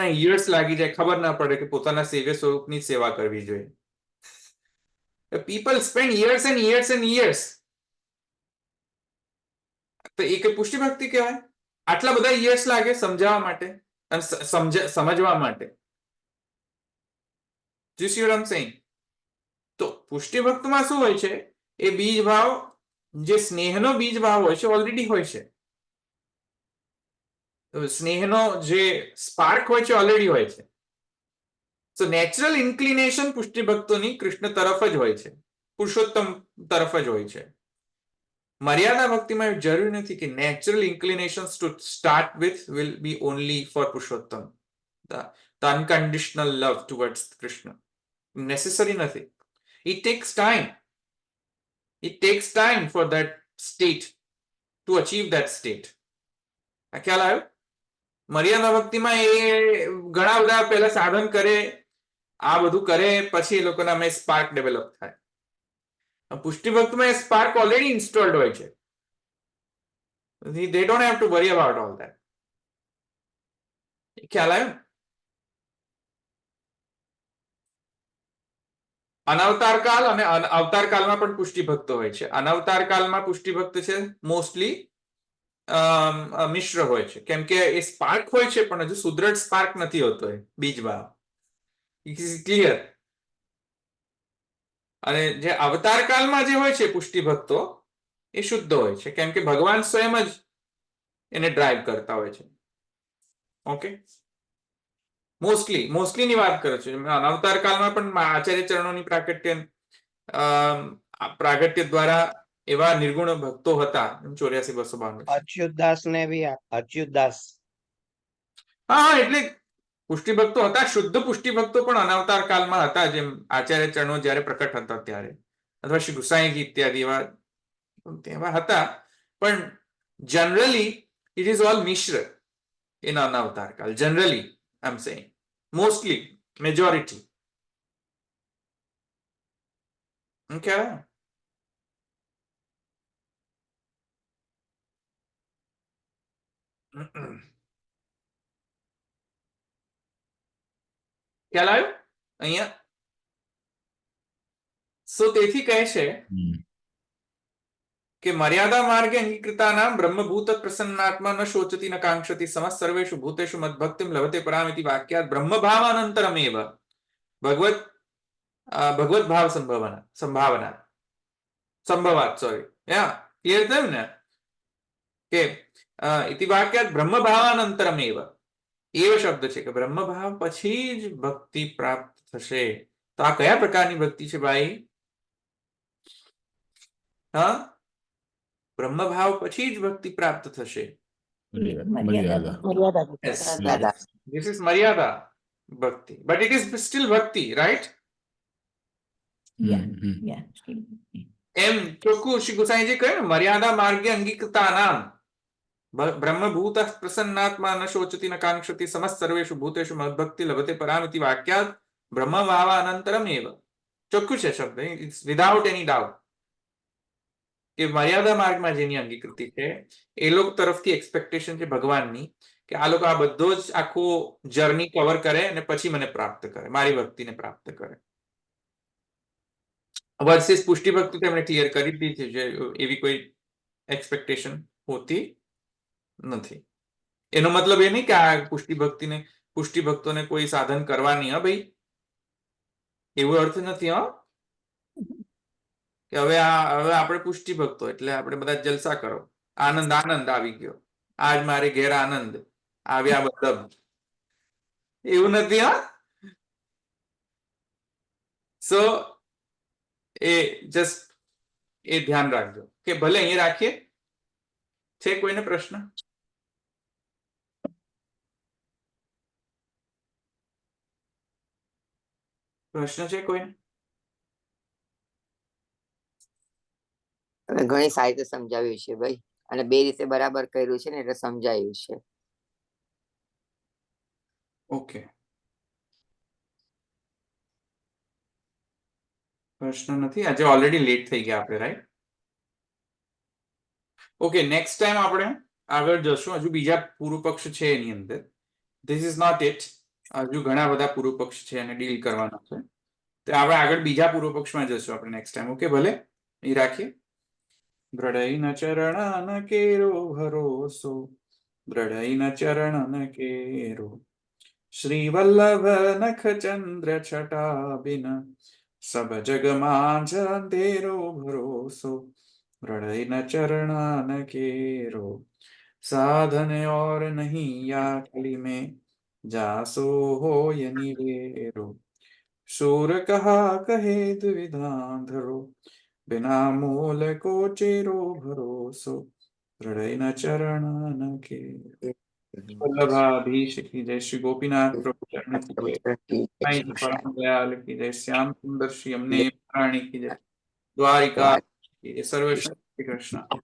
લાગી જાય, ખબર ના પડે કે પોતાના સેવ્ય સ્વરૂપની સેવા કરવી જોઈએ. People spend years and years and years. તો એ કે પુષ્ટિ ભક્તિ કહેવાય? આટલા બધા યર્સ લાગે સમજાવવા માટે અને સમજવા માટે. Do you see what I'm saying? તો પુષ્ટિ ભક્તમાં શું હોય છે? એ બીજ ભાવ, જે સ્નેહનો બીજ ભાવ હોય છે, ઓલરેડી હોય છે. સ્નેહનો જે સ્પાર્ક હોય છે ઓલરેડી હોય છે. સો નેચરલ ઇન્ક્લિનેશન પુષ્ટિ ભક્તોની કૃષ્ણ તરફ જ હોય છે, પુરુષોત્તમ તરફ જ હોય છે. મર્યાદા ભક્તિમાં એવું જરૂરી નથી કે natural inclinations to start with will be only for Purushottam. The unconditional love towards Krishna. Necessary નથી. It takes time. It takes time for that state, to achieve that state. આ ખ્યાલ આવ્યો? મર્યાદા ભક્તિમાં એ ઘણા બધા પહેલા સાધન કરે, આ બધું કરે, પછી એ લોકોના મેં સ્પાર્ક ડેવલપ થાય. પુષ્ટિ ભક્તમાં એ સ્પાર્ક ઓલરેડી ઇન્સ્ટોલ્ડ હોય છે. They don't have to worry about all that. ખ્યાલ આવ્યો? અનવતાર કાલ અને અવતાર કાલમાં પણ પુષ્ટિ ભક્તો હોય છે. અનવતાર કાલમાં પુષ્ટિ ભક્ત છે મોસ્ટલી મિશ્ર હોય છે, કેમ કે એ સ્પાર્ક હોય છે પણ હજુ સુદ્રઢ સ્પાર્ક નથી હોતો, એ બીજ ભાવ. ક્લિયર? અને જે અવતાર કાલમાં જે હોય છે પુષ્ટિ ભક્તો, એ શુદ્ધ હોય છે, કેમ કે ભગવાન સ્વયં જ એને ડ્રાઈવ કરતા હોય છે. ઓકે, મોસ્ટલી ની વાત કરે છે. અવતાર કાળમાં પણ આચાર્ય ચરણોની પ્રાગટ્ય દ્વારા એવા નિર્ગુણ ભક્તો હતા. 84-292. અચ્યુતદાસ ને બી અચ્યુતદાસ. હા, એટલે પુષ્ટિ ભક્તો હતા, શુદ્ધ પુષ્ટિ ભક્તો પણ અનવતાર કાળમાં હતા, જેમ આચાર્ય ચરણો જયારે પ્રકટ હતા ત્યારે, અથવા શ્રી ગુસાઈજી ઇત્યાદિ એવા હતા. પણ જનરલી ઇટ ઇઝ ઓલ મિશ્ર in અનવતાર કાળ. Generally I'm saying, mostly, majority. Okay. ખ્યાલ આવ્યો અહીંયા? સો તેથી કહે છે કે મર્યાદા માર્ગે અંગીકૃતાનામ બ્રહ્મભૂત પ્રસન્નાત્મા ન શોચતી ન કાંક્ષતી સમસ્ત સર્વેષુ ભૂતેષુ મદ્ભક્તિમ લભતે પરામિતિ વાક્યાત બ્રહ્મભાવાનંતરમેવ ભગવત ભાવ સંભાવાત. સોરી, ક્લિયર થયું ને? કે ઇતિ વાક્યાત બ્રહ્મભાવાનંતરમેવ, એવો શબ્દ છે કે બ્રહ્મભાવ પછી જ ભક્તિ પ્રાપ્ત થશે. તો આ કયા પ્રકારની ભક્તિ છે ભાઈ? હા, બ્રહ્મભાવ પછી જ ભક્તિ પ્રાપ્ત થશે. મર્યાદા. This is Maryada Bhakti. But it is still Bhakti, right? Yeah. એમ ચોખ્ખું શ્રી ગુસાઈજી કહ્યું ને, મર્યાદા માર્ગે અંગીકૃતાનામ બ્રહ્મભૂત પ્રસન્નાત્મા ન શોચતી ન કાંક્ષતી સમસ્ત સર્વેષુ ભૂતેષુ મદ્ભક્તિ લભતે પરામિતિ વાક્યાત બ્રહ્મ ભાવા અનંતરમ એવ. ચોખ્ખું છે શબ્દ, ઇટ્સ વિધાઉટ એની ડાઉટ કે મર્યાદા માર્ગમાં જેની અંગીકૃતિ છે એ લોકો તરફથી એક્સપેક્ટેશન છે ભગવાનની કે આ લોકો આ બધો જ આખો જર્ની કવર કરે અને પછી મને પ્રાપ્ત કરે, મારી ભક્તિને પ્રાપ્ત કરે. વર્સિસ પુષ્ટિ ભક્તિ તેમણે ક્લિયર કરી દીધી છે, એવી કોઈ એક્સપેક્ટેશન હોતી નથી. એનો મતલબ એ નહીં કે આ પુષ્ટિ ભક્તોને કોઈ સાધન કરવા નહીં, હા ભાઈ, એવો અર્થ નથી. હા, કે હવે આપણે પુષ્ટિ ભક્તો એટલે આપણે બધા જલસા કરો, આનંદ આવી ગયો, આજ મારે ઘેર આનંદ આવ્યા બધા, એવું નથી. હા, સો એ ધ્યાન રાખજો કે ભલે અહીંયા રાખીએ. છે કોઈને પ્રશ્ન? છે કોઈને? તમે ઘણી સારી રીતે સમજાવ્યું છે ભાઈ, અને બે રીતે બરાબર કર્યું છે ને એટલે સમજાયું છે. ઓકે, પ્રશ્ન નથી. આજે ઓલરેડી લેટ થઈ ગયા આપણે, રાઈટ? ઓકે, નેક્સ્ટ ટાઈમ આપણે આગળ જશું. હજુ બીજા પૂર્વ પક્ષ છે એની અંદર. This is not it. હજુ ઘણા બધા પૂર્વ પક્ષ છે અને ડીલ કરવાના છે. તો આપણે આગળ બીજા પૂર્વ પક્ષમાં જશું આપણે નેક્સ્ટ ટાઈમ. ઓકે, ભલે એ રાખીએ. દ્રઢૈન ચરણન કેરો ભરોસો, દ્રઢૈન ચરણન કેરો, શ્રી વલ્લભ નખ ચંદ્ર છટા બિન, સબ જગ માં અંધેરો ભરોસો, દ્રઢૈન ચરણન કેરો, साधन और नहीं या कली में, जासो होय निवेरो, शूर कहा कहे द्विविधा धरो, बिना मूल को चेरो भरोसो, हृदय न चरण के. वल्लभाधीश की जय, श्री गोपीनाथ प्रभु चरण की जय, साईं जी परम दयाल की जय, श्याम सुंदर श्री अमने प्राणी की जय, द्वारिका की जय. सर्व श्री कृष्ण.